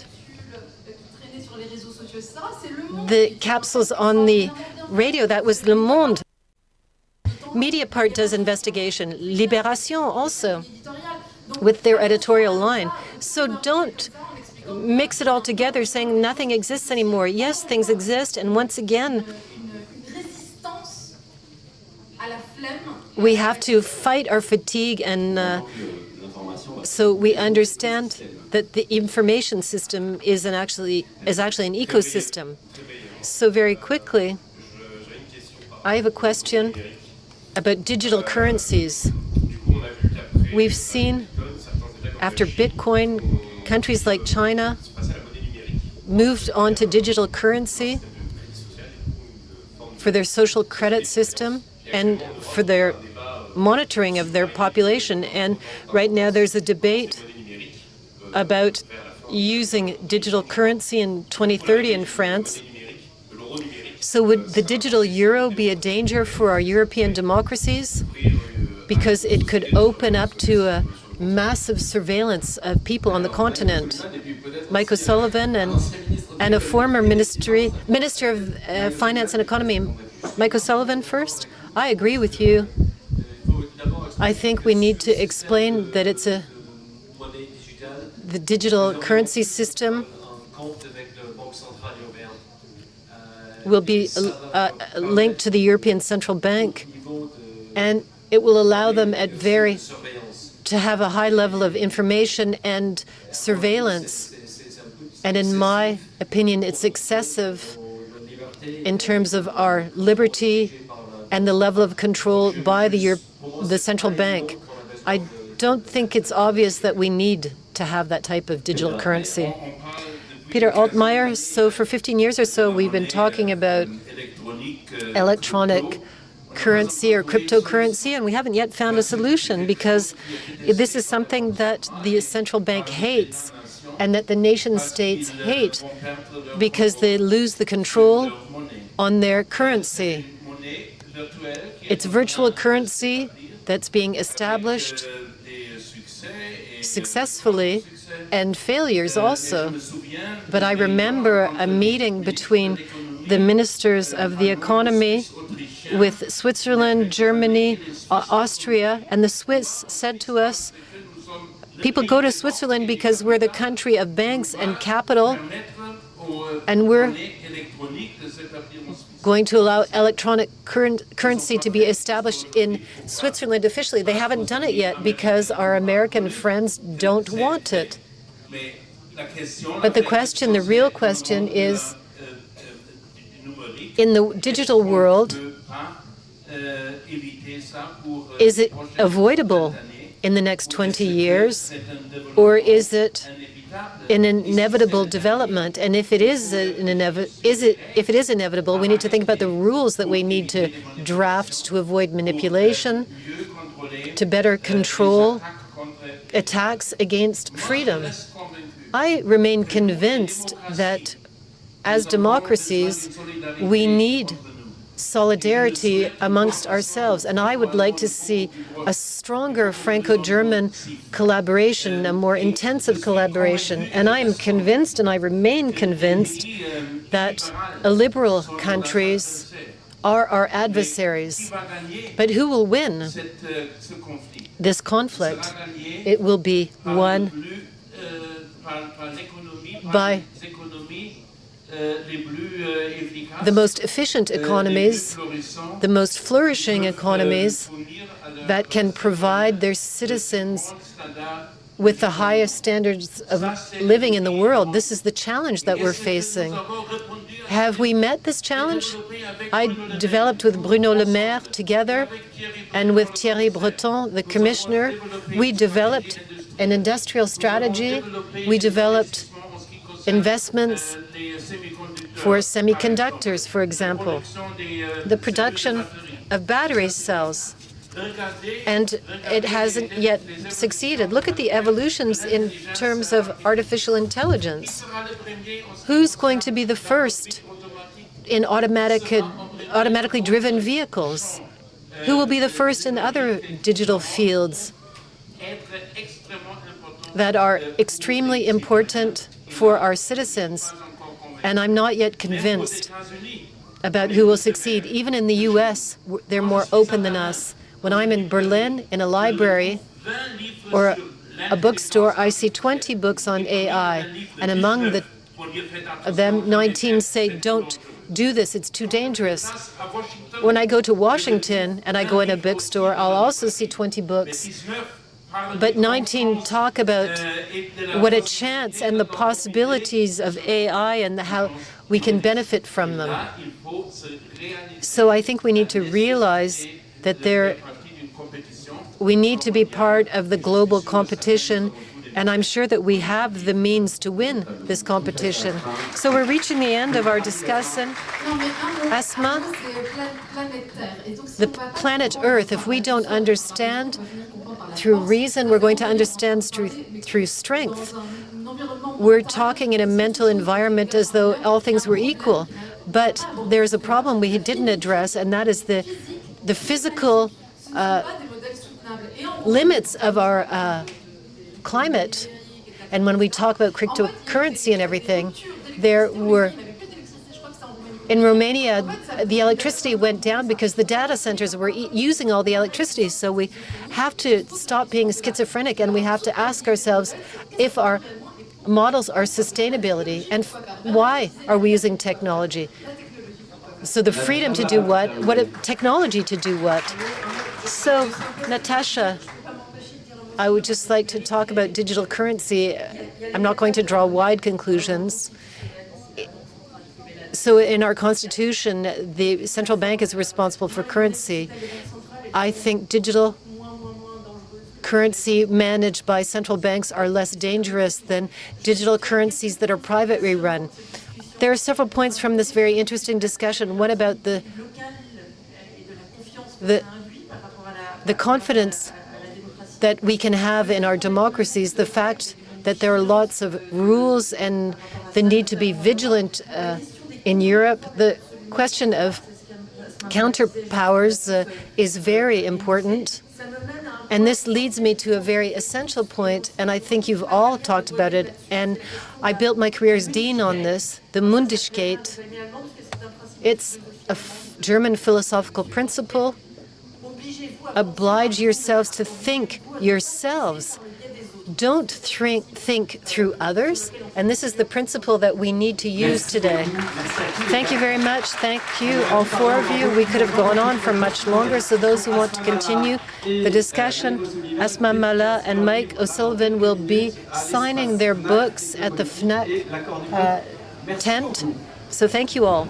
the capsules on the radio. That was Le Monde. Mediapart does investigation. Libération also, with their editorial line. So don't mix it all together saying nothing exists anymore. Yes, things exist, and once again, we have to fight our fatigue, and so we understand that the information system is actually an ecosystem. So very quickly, I have a question about digital currencies. We've seen after Bitcoin, countries like China moved on to digital currency for their social credit system and for their monitoring of their population. And right now there's a debate about using digital currency in 2030 in France. So would the digital euro be a danger for our European democracies? Because it could open up to a massive surveillance of people on the continent. Mike O'Sullivan and a former Minister of Finance and Economy. Mike O'Sullivan first. I agree with you. I think we need to explain that it's the digital currency system will be linked to the European Central Bank, and it will allow them to have a high level of information and surveillance. And in my opinion, it's excessive in terms of our liberty and the level of control by the central bank. I don't think it's obvious that we need to have that type of digital currency. Peter Altmaier, so for 15 years or so, we've been talking about electronic currency or cryptocurrency, and we haven't yet found a solution because this is something that the central bank hates and that the nation states hate because they lose the control on their currency. It's virtual currency that's being established successfully, and failures also. But I remember a meeting between the ministers of the economy with Switzerland, Germany, Austria, and the Swiss said to us, people go to Switzerland because we're the country of banks and capital, and we're going to allow electronic currency to be established in Switzerland officially. They haven't done it yet because our American friends don't want it. But the real question is, in the digital world, is it avoidable in the next 20 years, or is it an inevitable development? And if it is inevitable, we need to think about the rules that we need to draft to avoid manipulation, to better control attacks against freedom. I remain convinced that as democracies, we need solidarity amongst ourselves. And I would like to see a stronger Franco-German collaboration, a more intensive collaboration. And I am convinced, and I remain convinced, that liberal countries are our adversaries. But who will win this conflict? It will be won by the most efficient economies, the most flourishing economies that can provide their citizens with the highest standards of living in the world. This is the challenge that we're facing. Have we met this challenge? I developed with Bruno Le Maire together and with Thierry Breton, the commissioner, we developed an industrial strategy. We developed investments for semiconductors, for example, the production of battery cells, and it hasn't yet succeeded. Look at the evolutions in terms of artificial intelligence. Who's going to be the first in automatically driven vehicles? Who will be the first in other digital fields that are extremely important for our citizens? And I'm not yet convinced about who will succeed. Even in the US, they're more open than us. When I'm in Berlin, in a library or a bookstore, I see 20 books on AI, and among them, 19 say, don't do this, it's too dangerous. When I go to Washington and I go in a bookstore, I'll also see 20 books, but 19 talk about what a chance and the possibilities of AI and how we can benefit from them. So I think we need to realize that we need to be part of the global competition, and I'm sure that we have the means to win this competition. So we're reaching the end of our discussion. Asma, the planet Earth, if we don't understand through reason, we're going to understand through strength. We're talking in a mental environment as though all things were equal, but there's a problem we didn't address, and that is the physical limits of our climate. And when we talk about cryptocurrency and everything, in Romania, the electricity went down because the data centers were using all the electricity. So we have to stop being schizophrenic, and we have to ask ourselves if our models are sustainability, and why are we using technology? So the freedom to do what technology to do what? So, Natasha, I would just like to talk about digital currency. I'm not going to draw wide conclusions. So in our constitution, the central bank is responsible for currency. I think digital currency managed by central banks are less dangerous than digital currencies that are privately run. There are several points from this very interesting discussion. What about the confidence that we can have in our democracies, the fact that there are lots of rules and the need to be vigilant in Europe? The question of counterpowers is very important. And this leads me to a very essential point, and I think you've all talked about it, and I built my career as dean on this, the Mündigkeit. It's a German philosophical principle. Oblige yourselves to think yourselves. Don't think through others, and this is the principle that we need to use today. Thank you very much. Thank you, all four of you. We could have gone on for much longer, so those who want to continue the discussion, Asma Mala and Mike O'Sullivan will be signing their books at the FNAC tent. So thank you all.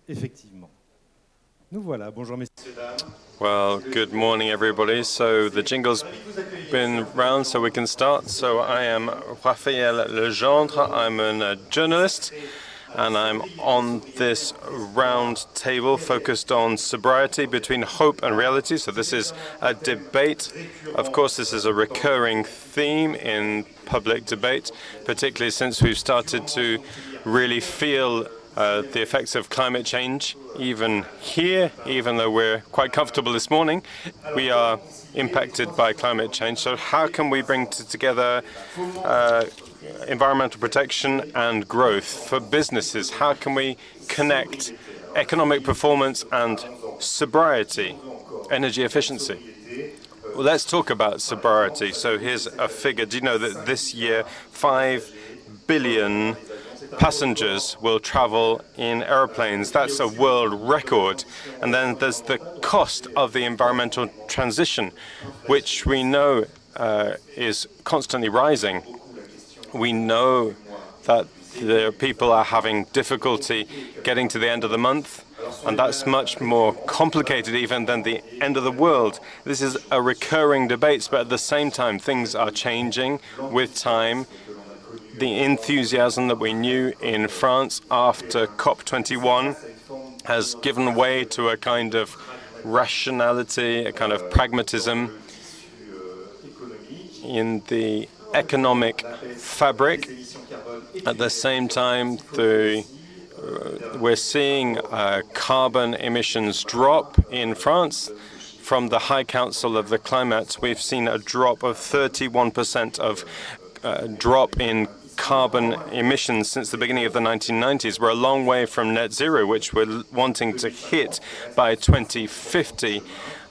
effectivement. Nous voilà, bonjour messieurs, dames. Well, good morning, everybody. So the jingle's been round, so we can start. So I am Raphaël Legendre. I'm a journalist, and I'm on this round table focused on sobriety between hope and reality. So this is a debate. Of course, this is a recurring theme in public debate, particularly since we've started to really feel the effects of climate change. Even here, even though we're quite comfortable this morning, we are impacted by climate change. So how can we bring together environmental protection and growth for businesses? How can we connect economic performance and sobriety, energy efficiency? Well, let's talk about sobriety. So here's a figure. Do you know that this year 5 billion passengers will travel in airplanes? That's a world record. And then there's the cost of the environmental transition, which we know is constantly rising. We know that the people are having difficulty getting to the end of the month, and that's much more complicated even than the end of the world. This is a recurring debate, but at the same time, things are changing with time. The enthusiasm that we knew in France after COP21 has given way to a kind of rationality, a kind of pragmatism in the economic fabric. At the same time, we're seeing carbon emissions drop in France. From the High Council of the Climate, we've seen a drop of 31% of drop in carbon emissions since the beginning of the 1990s. We're a long way from net zero, which we're wanting to hit by 2050.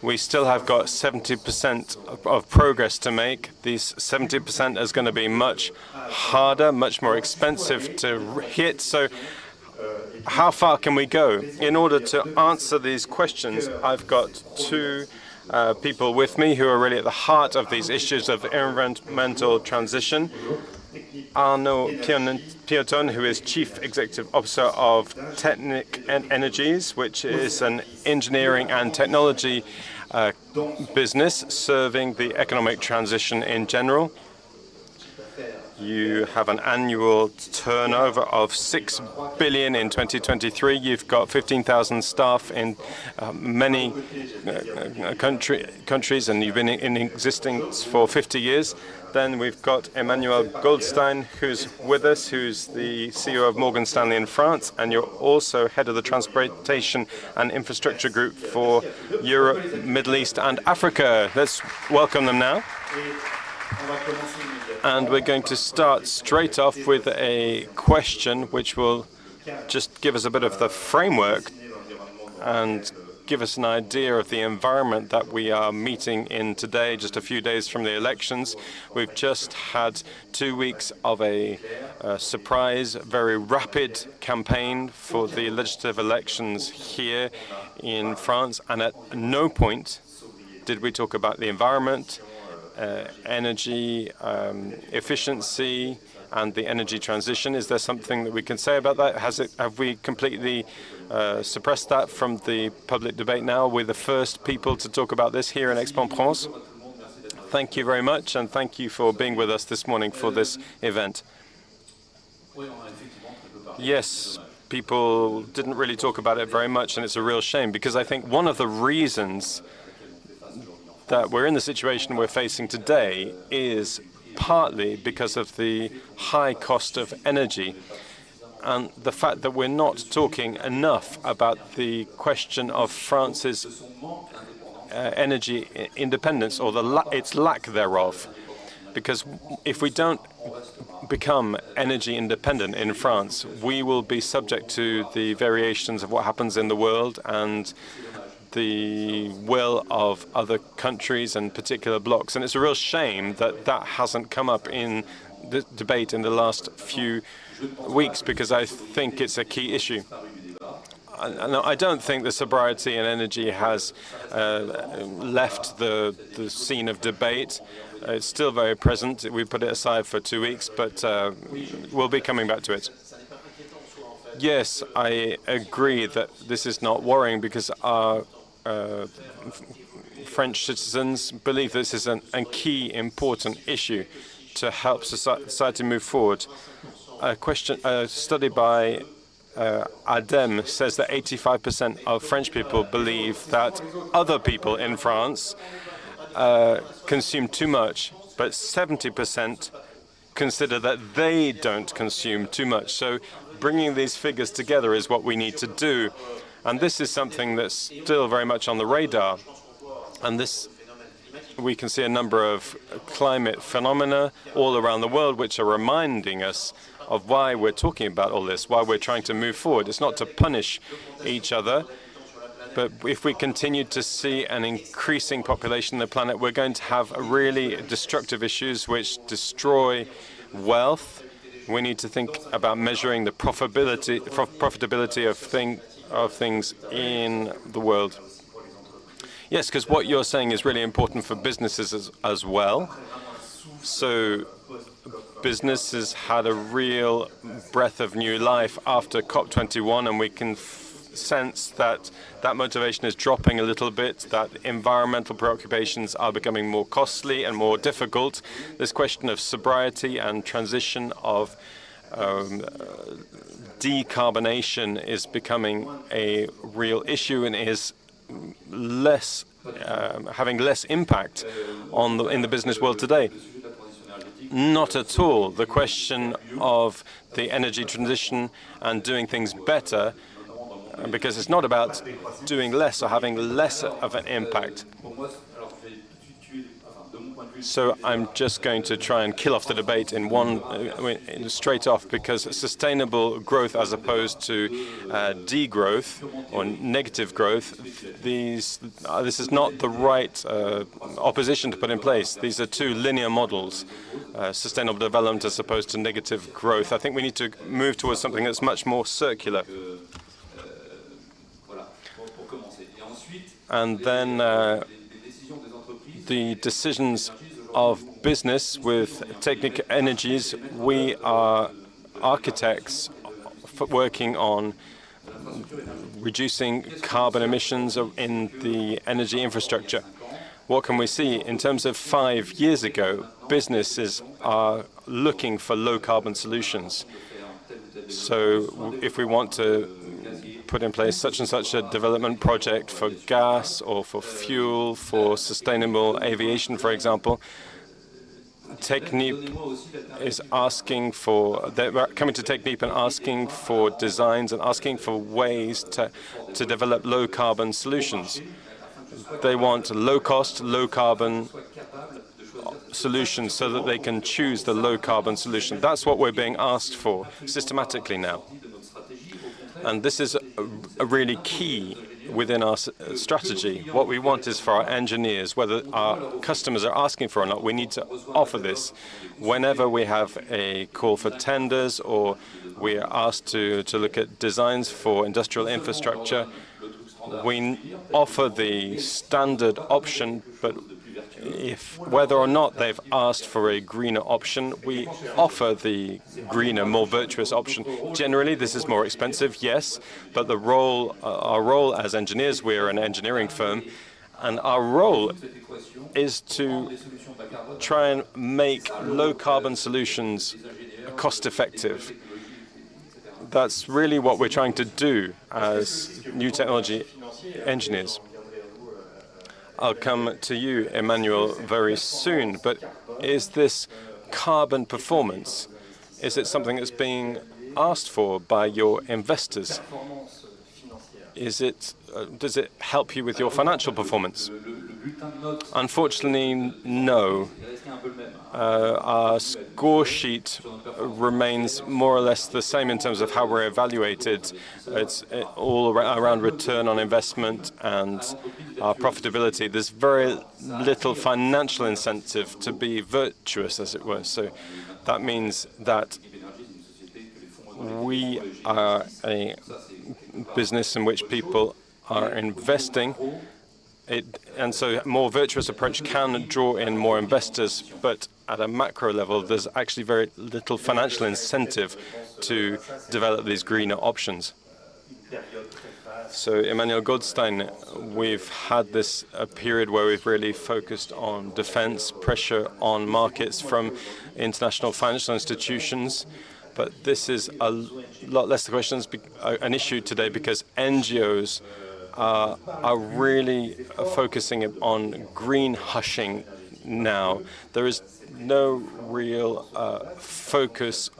We still have got 70% of progress to make. These 70% is going to be much harder, much more expensive to hit. So how far can we go? In order to answer these questions, I've got two people with me who are really at the heart of these issues of environmental transition. Arnaud Pioton, who is Chief Executive Officer of Technic Energies, which is an engineering and technology business serving the economic transition in general. You have an annual turnover of 6 billion in 2023. You've got 15,000 staff in many countries, and you've been in existence for 50 years. Then we've got Emmanuel Goldstein, who's with us, who's the CEO of Morgan Stanley in France, and you're also head of the Transportation and Infrastructure Group for Europe, Middle East, and Africa. Let's welcome them now. And we're going to start straight off with a question which will just give us a bit of the framework and give us an idea of the environment that we are meeting in today, just a few days from the elections. We've just had 2 weeks of a surprise, very rapid campaign for the legislative elections here in France, and at no point did we talk about the environment, energy efficiency, and the energy transition. Is there something that we can say about that? Have we completely suppressed that from the public debate now? We're the first people to talk about this here in Aix-en-Provence. Thank you very much, and thank you for being with us this morning for this event. Yes, people didn't really talk about it very much, and it's a real shame, because I think one of the reasons that we're in the situation we're facing today is partly because of the high cost of energy and the fact that we're not talking enough about the question of France's energy independence, or its lack thereof. Because if we don't become energy independent in France, we will be subject to the variations of what happens in the world and the will of other countries and particular blocs. And it's a real shame that that hasn't come up in the debate in the last few weeks, because I think it's a key issue. I don't think the sobriety and energy has left the scene of debate. It's still very present. We put it aside for 2 weeks, but we'll be coming back to it. Yes, I agree that this is not worrying because our French citizens believe this is a key important issue to help society move forward. A study by ADEME says that 85% of French people believe that other people in France consume too much, but 70% consider that they don't consume too much. So bringing these figures together is what we need to do. And this is something that's still very much on the radar. And this, we can see a number of climate phenomena all around the world which are reminding us of why we're talking about all this, why we're trying to move forward. It's not to punish each other, but if we continue to see an increasing population on the planet, we're going to have really destructive issues which destroy wealth. We need to think about measuring the profitability of things in the world. Yes, because what you're saying is really important for businesses as well. So businesses had a real breath of new life after COP21, and we can sense that that motivation is dropping a little bit, that environmental preoccupations are becoming more costly and more difficult. This question of sobriety and transition of decarbonation is becoming a real issue and is less having less impact in the business world today. Not at all. The question of the energy transition and doing things better, because it's not about doing less or having less of an impact. So I'm just going to try and kill off the debate in straight off, because sustainable growth as opposed to degrowth or negative growth, this is not the right opposition to put in place. These are two linear models, sustainable development as opposed to negative growth. I think we need to move towards something that's much more circular. And then the decisions of business with Technique Energies, we are architects working on reducing carbon emissions in the energy infrastructure. What can we see? In terms of 5 years ago, businesses are looking for low-carbon solutions. So if we want to put in place such and such a development project for gas or for fuel, for sustainable aviation, for example, Technip is asking for, they're coming to Technip and asking for designs and asking for ways to develop low-carbon solutions. They want low-cost, low-carbon solutions so that they can choose the low-carbon solution. That's what we're being asked for systematically now. And this is a really key within our strategy. What we want is for our engineers, whether our customers are asking for or not, we need to offer this. Whenever we have a call for tenders or we are asked to look at designs for industrial infrastructure, we offer the standard option, but whether or not they've asked for a greener option, we offer the greener, more virtuous option. Generally, this is more expensive, yes, but our role as engineers, we're an engineering firm, and our role is to try and make low-carbon solutions cost-effective. That's really what we're trying to do as new technology engineers. I'll come to you, Emmanuel, very soon, but is this carbon performance, is it something that's being asked for by your investors? Does it help you with your financial performance? Unfortunately, no. Our score sheet remains more or less the same in terms of how we're evaluated. It's all around return on investment and our profitability. There's very little financial incentive to be virtuous, as it were. So that means that we are a business in which people are investing, And so a more virtuous approach can draw in more investors, but at a macro level, there's actually very little financial incentive to develop these greener options. So Emmanuel Goldstein, we've had this a period where we've really focused on defense, pressure on markets from international financial institutions, but this is a lot less the question, an issue today because NGOs are really focusing on green hushing now. There is no real focus.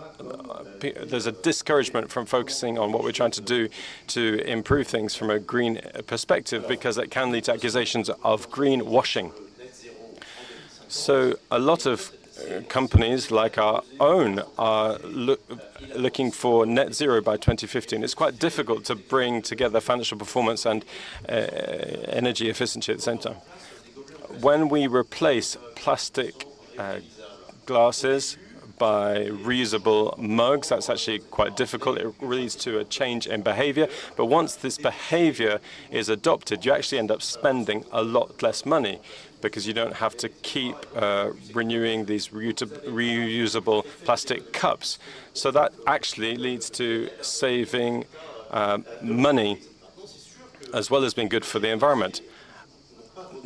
There's a discouragement from focusing on what we're trying to do to improve things from a green perspective because it can lead to accusations of greenwashing. So a lot of companies like our own are looking for net zero by 2050. It's quite difficult to bring together financial performance and energy efficiency at the same time. When we replace plastic glasses by reusable mugs, that's actually quite difficult. It leads to a change in behavior. But once this behavior is adopted, you actually end up spending a lot less money because you don't have to keep renewing these reusable plastic cups. So that actually leads to saving money as well as being good for the environment.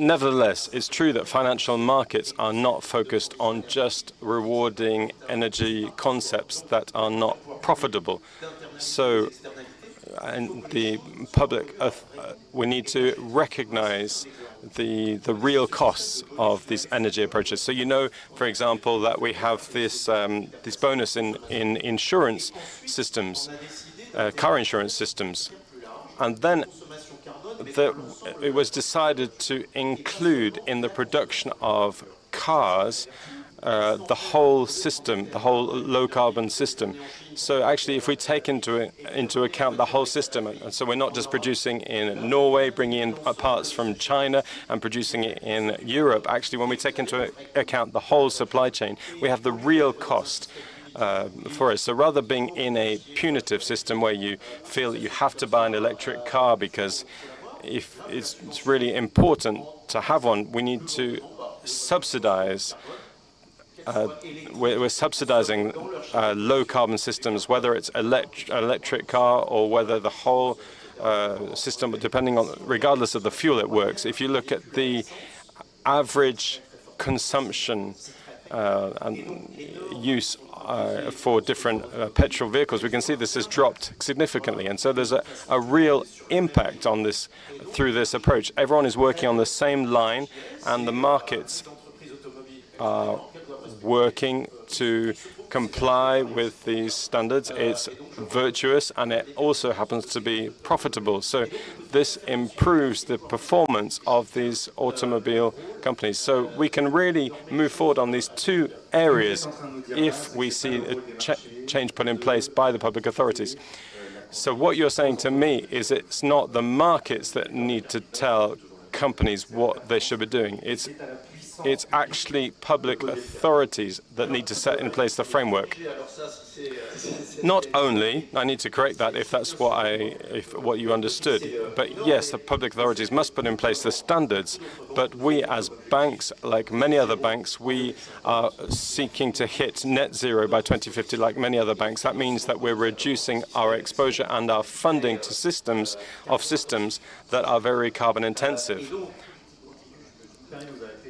Nevertheless, it's true that financial markets are not focused on just rewarding energy concepts that are not profitable. So, in the public, we need to recognize the real costs of these energy approaches. So you know, for example, that we have this this bonus in insurance systems, car insurance systems, and then it was decided to include in the production of cars the whole system, the whole low-carbon system. So actually, if we take into account the whole system, and so we're not just producing in Norway, bringing in parts from China and producing it in Europe. Actually, when we take into account the whole supply chain, we have the real cost for us. So rather being in a punitive system where you feel that you have to buy an electric car because if it's really important to have one, we need to subsidize. We're subsidizing low-carbon systems, whether it's electric car or whether the whole system, regardless of the fuel it works. If you look at the average consumption and use for different petrol vehicles, we can see this has dropped significantly. And so there's a real impact on this through this approach. Everyone is working on the same line, and the markets are working to comply with these standards. It's virtuous, and it also happens to be profitable. So this improves the performance of these automobile companies. So we can really move forward on these two areas if we see a change put in place by the public authorities. So what you're saying to me is it's not the markets that need to tell companies what they should be doing. It's actually public authorities that need to set in place the framework. Not only, I need to correct that if that's what you understood, but yes, the public authorities must put in place the standards, but we as banks, like many other banks, we are seeking to hit net zero by 2050 like many other banks. That means that we're reducing our exposure and our funding to systems that are very carbon intensive.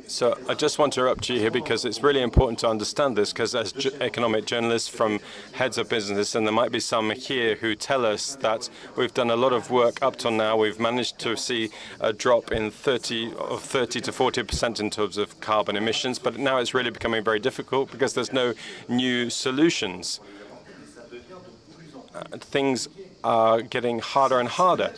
So I just want to interrupt you here because it's really important to understand this, because as economic journalists from heads of business, and there might be some here who tell us that we've done a lot of work up till now, we've managed to see a drop in 30 to 40% in terms of carbon emissions, but now it's really becoming very difficult because there's no new solutions. Things are getting harder and harder.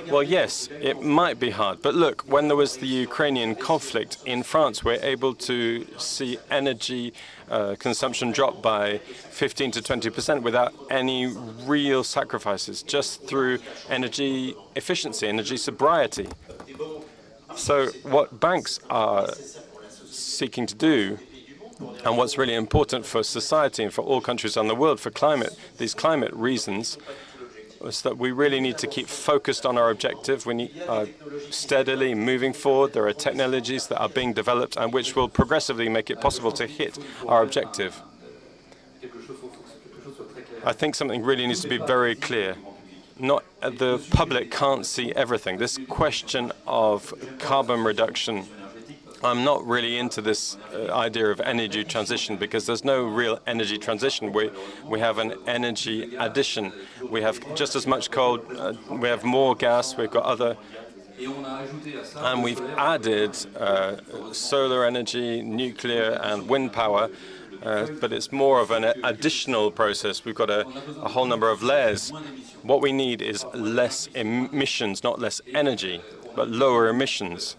Well, yes, it might be hard. But look, when there was the Ukrainian conflict in France, we're able to see energy consumption drop by 15 to 20% without any real sacrifices, just through energy efficiency, energy sobriety. So what banks are seeking to do, and what's really important for society and for all countries in the world, for these climate reasons, is that we really need to keep focused on our objective. We need steadily moving forward. There are technologies that are being developed and which will progressively make it possible to hit our objective. I think something really needs to be very clear. The public can't see everything. This question of carbon reduction, I'm not really into this idea of energy transition because there's no real energy transition. We have an energy addition. We have just as much coal, we have more gas, we've got other, and we've added solar energy, nuclear and wind power, but it's more of an additional process. We've got a whole number of layers. What we need is less emissions, not less energy, but lower emissions.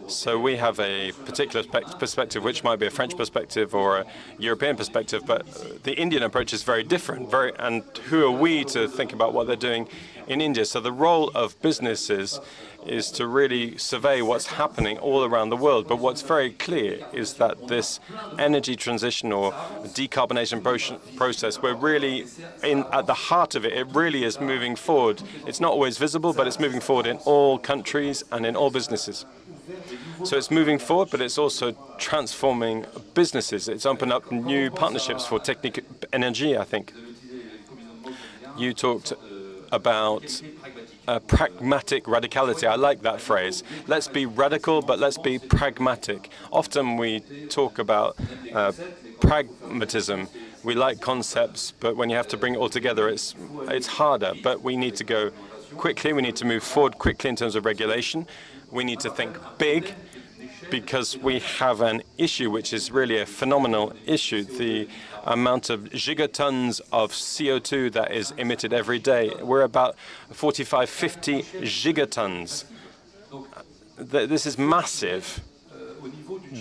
So we have a particular perspective, which might be a French perspective or a European perspective, but the Indian approach is very different. And who are we to think about what they're doing in India? So the role of businesses is to really survey what's happening all around the world. But what's very clear is that this energy transition or decarbonization process, we're really at the heart of it. It really is moving forward. It's not always visible, but it's moving forward in all countries and in all businesses. So it's moving forward, but it's also transforming businesses. It's opened up new partnerships for Technique Energy, I think. You talked about pragmatic radicality. I like that phrase. Let's be radical, but let's be pragmatic. Often we talk about pragmatism. We like concepts, but when you have to bring it all together, it's harder. But we need to go quickly. We need to move forward quickly in terms of regulation. We need to think big, because we have an issue which is really a phenomenal issue. The amount of gigatons of CO2 that is emitted every day. We're about 45, 50 gigatons. This is massive.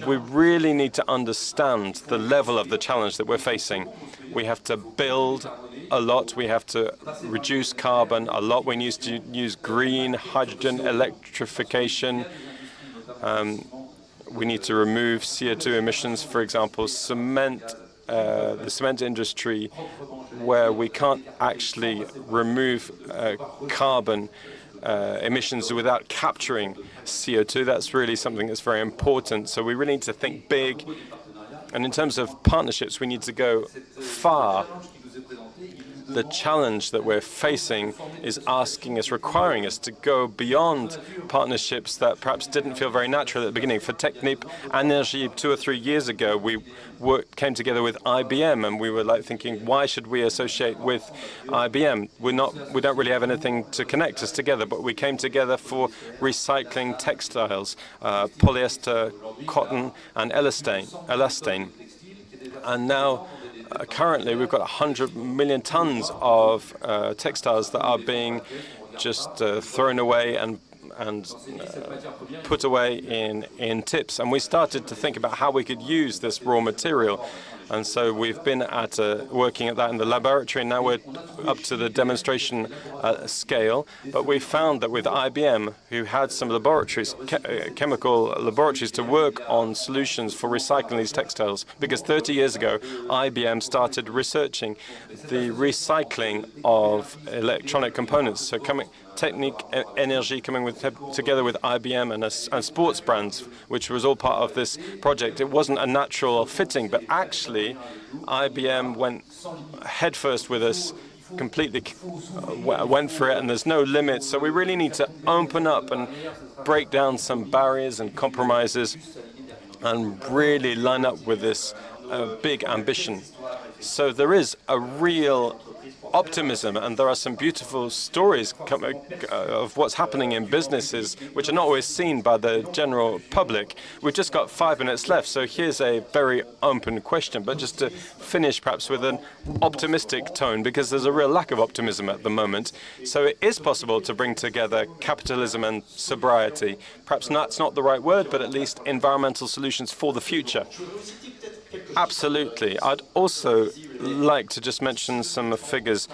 We really need to understand the level of the challenge that we're facing. We have to build a lot. We have to reduce carbon a lot. We need to use green hydrogen, electrification. We need to remove CO2 emissions, for example, the cement industry, where we can't actually remove carbon emissions without capturing CO2. That's really something that's very important. So we really need to think big. And in terms of partnerships, we need to go far. The challenge that we're facing is requiring us to go beyond partnerships that perhaps didn't feel very natural at the beginning. For Technique Energy, 2 or 3 years ago, we came together with IBM, and we were like thinking, why should we associate with IBM? We don't really have anything to connect us together, but we came together for recycling textiles, polyester, cotton, and elastane. And now, currently, we've got 100 million tons of textiles that are being just thrown away and put away in tips. And we started to think about how we could use this raw material. And so we've been working at that in the laboratory, and now we're up to the demonstration scale. But we found that with IBM, who had some laboratories, chemical laboratories, to work on solutions for recycling these textiles, because 30 years ago, IBM started researching the recycling of electronic components. So Technique Energy coming together with IBM and sports brands, which was all part of this project. It wasn't a natural fitting, but actually IBM went headfirst with us, completely went for it, and there's no limits. So we really need to open up and break down some barriers and compromises and really line up with this big ambition. So there is a real optimism, and there are some beautiful stories of what's happening in businesses which are not always seen by the general public. We've just got 5 minutes left, so here's a very open question, but just to finish perhaps with an optimistic tone, because there's a real lack of optimism at the moment. So it is possible to bring together capitalism and sobriety. Perhaps that's not the right word, but at least environmental solutions for the future. Absolutely. I'd also like to just mention some figures.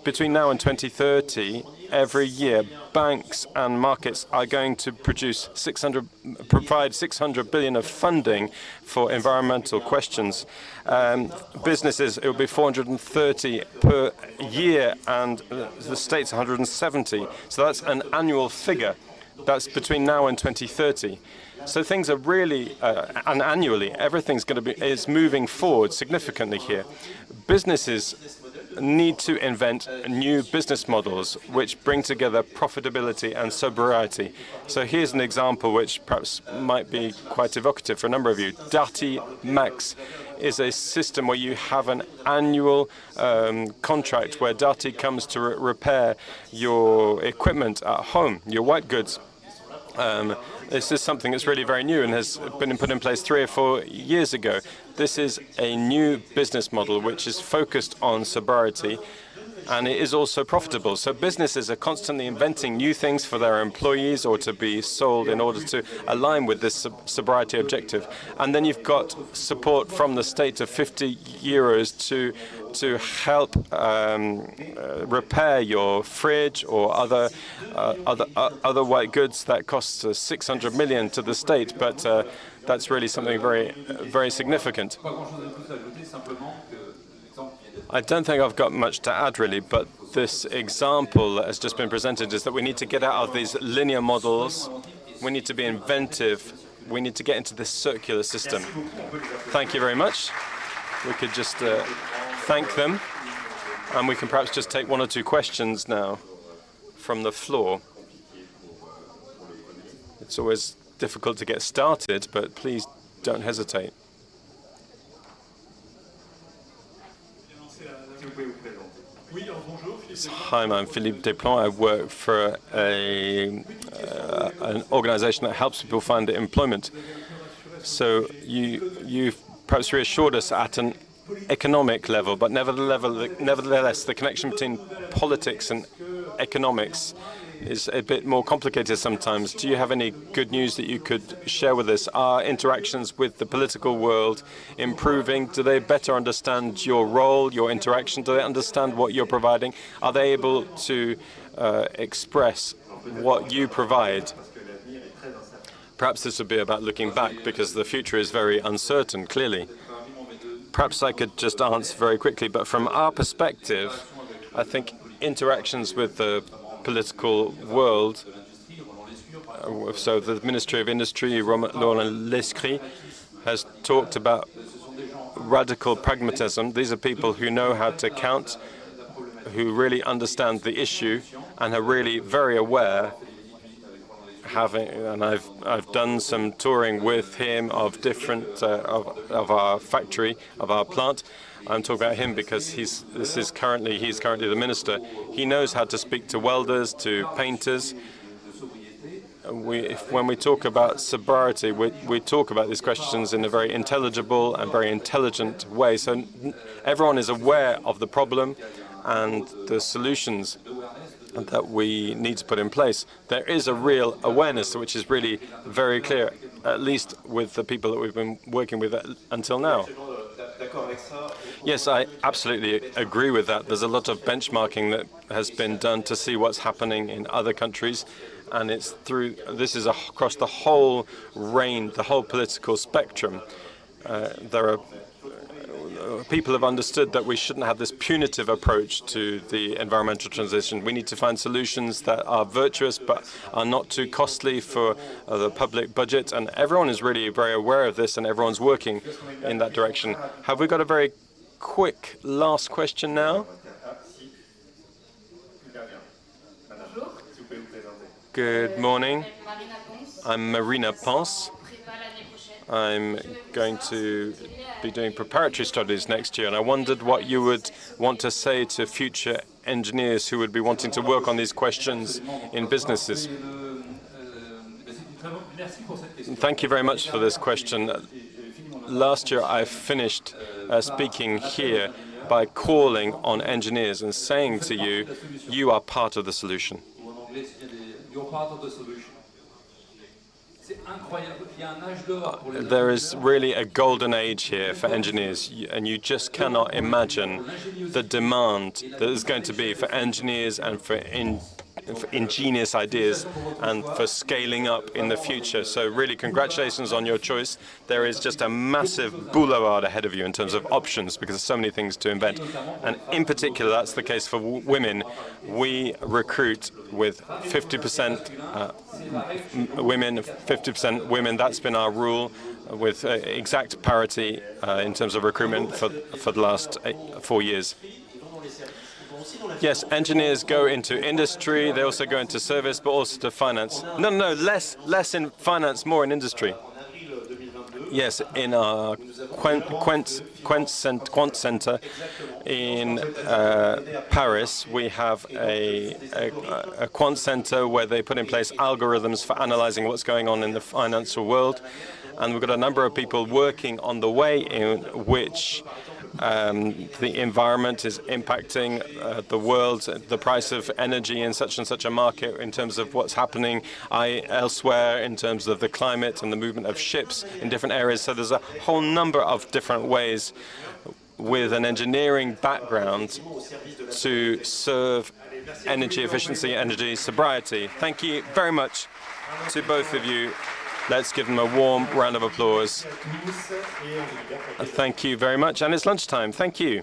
Between now and 2030, every year, banks and markets are going to provide 600 billion of funding for environmental questions. Businesses, it will be 430 per year, and the states 170. So that's an annual figure. That's between now and 2030. So things are really, and annually, everything's is moving forward significantly here. Businesses need to invent new business models which bring together profitability and sobriety. So here's an example which perhaps might be quite evocative for a number of you. Darty Max is a system where you have an annual contract where Darty comes to repair your equipment at home, your white goods. This is something that's really very new and has been put in place 3 or 4 years ago. This is a new business model which is focused on sobriety, and it is also profitable. So businesses are constantly inventing new things for their employees or to be sold in order to align with this sobriety objective. And then you've got support from the state of 50 euros to help repair your fridge or other white goods. That costs 600 million to the state, but that's really something very, very significant. I don't think I've got much to add, really, but this example that has just been presented is that we need to get out of these linear models. We need to be inventive. We need to get into this circular system. Thank you very much. We could just thank them, and we can perhaps just take 1 or 2 questions now from the floor. It's always difficult to get started, but please don't hesitate. Hi, I'm Philippe Desplan. I work for an organization that helps people find employment. So you've perhaps reassured us at an economic level, but nevertheless, the connection between politics and economics is a bit more complicated sometimes. Do you have any good news that you could share with us? Are interactions with the political world improving? Do they better understand your role, your interaction? Do they understand what you're providing? Are they able to express what you provide? Perhaps this would be about looking back, because the future is very uncertain, clearly. Perhaps I could just answer very quickly, but from our perspective, I think interactions with the political world, so the Ministry of Industry, Laurent Lescrit, has talked about radical pragmatism. These are people who know how to count, who really understand the issue, and are really very aware. And I've done some touring with him of different of our factory, of our plant. I'm talking about him because he's currently the minister. He knows how to speak to welders, to painters. When we talk about sobriety, we talk about these questions in a very intelligible and very intelligent way. So everyone is aware of the problem and the solutions that we need to put in place. There is a real awareness which is really very clear, at least with the people that we've been working with until now. Yes, I absolutely agree with that. There's a lot of benchmarking that has been done to see what's happening in other countries, and this is across the whole range, the whole political spectrum. People have understood that we shouldn't have this punitive approach to the environmental transition. We need to find solutions that are virtuous but are not too costly for the public budget, and everyone is really very aware of this, and everyone's working in that direction. Have we got a very quick last question now? Good morning. I'm Marina Ponce. I'm going to be doing preparatory studies next year, and I wondered what you would want to say to future engineers who would be wanting to work on these questions in businesses. Thank you very much for this question. Last year I finished speaking here by calling on engineers and saying to you, you are part of the solution. There is really a golden age here for engineers, and you just cannot imagine the demand that is going to be for engineers and for ingenious ideas and for scaling up in the future. So really, congratulations on your choice. There is just a massive boulevard ahead of you in terms of options because there's so many things to invent. And in particular, that's the case for women. We recruit with 50% women, 50% women. That's been our rule with exact parity in terms of recruitment for the last 4 years. Yes, engineers go into industry, they also go into service, but also to finance. No, less in finance, more in industry. Yes, in our quant center in Paris, we have a quant center where they put in place algorithms for analyzing what's going on in the financial world. And we've got a number of people working on the way in which the environment is impacting the world, the price of energy in such and such a market in terms of what's happening elsewhere in terms of the climate and the movement of ships in different areas. So there's a whole number of different ways with an engineering background to serve energy efficiency, energy sobriety. Thank you very much to both of you. Let's give them a warm round of applause. Thank you very much. And it's lunchtime. Thank you.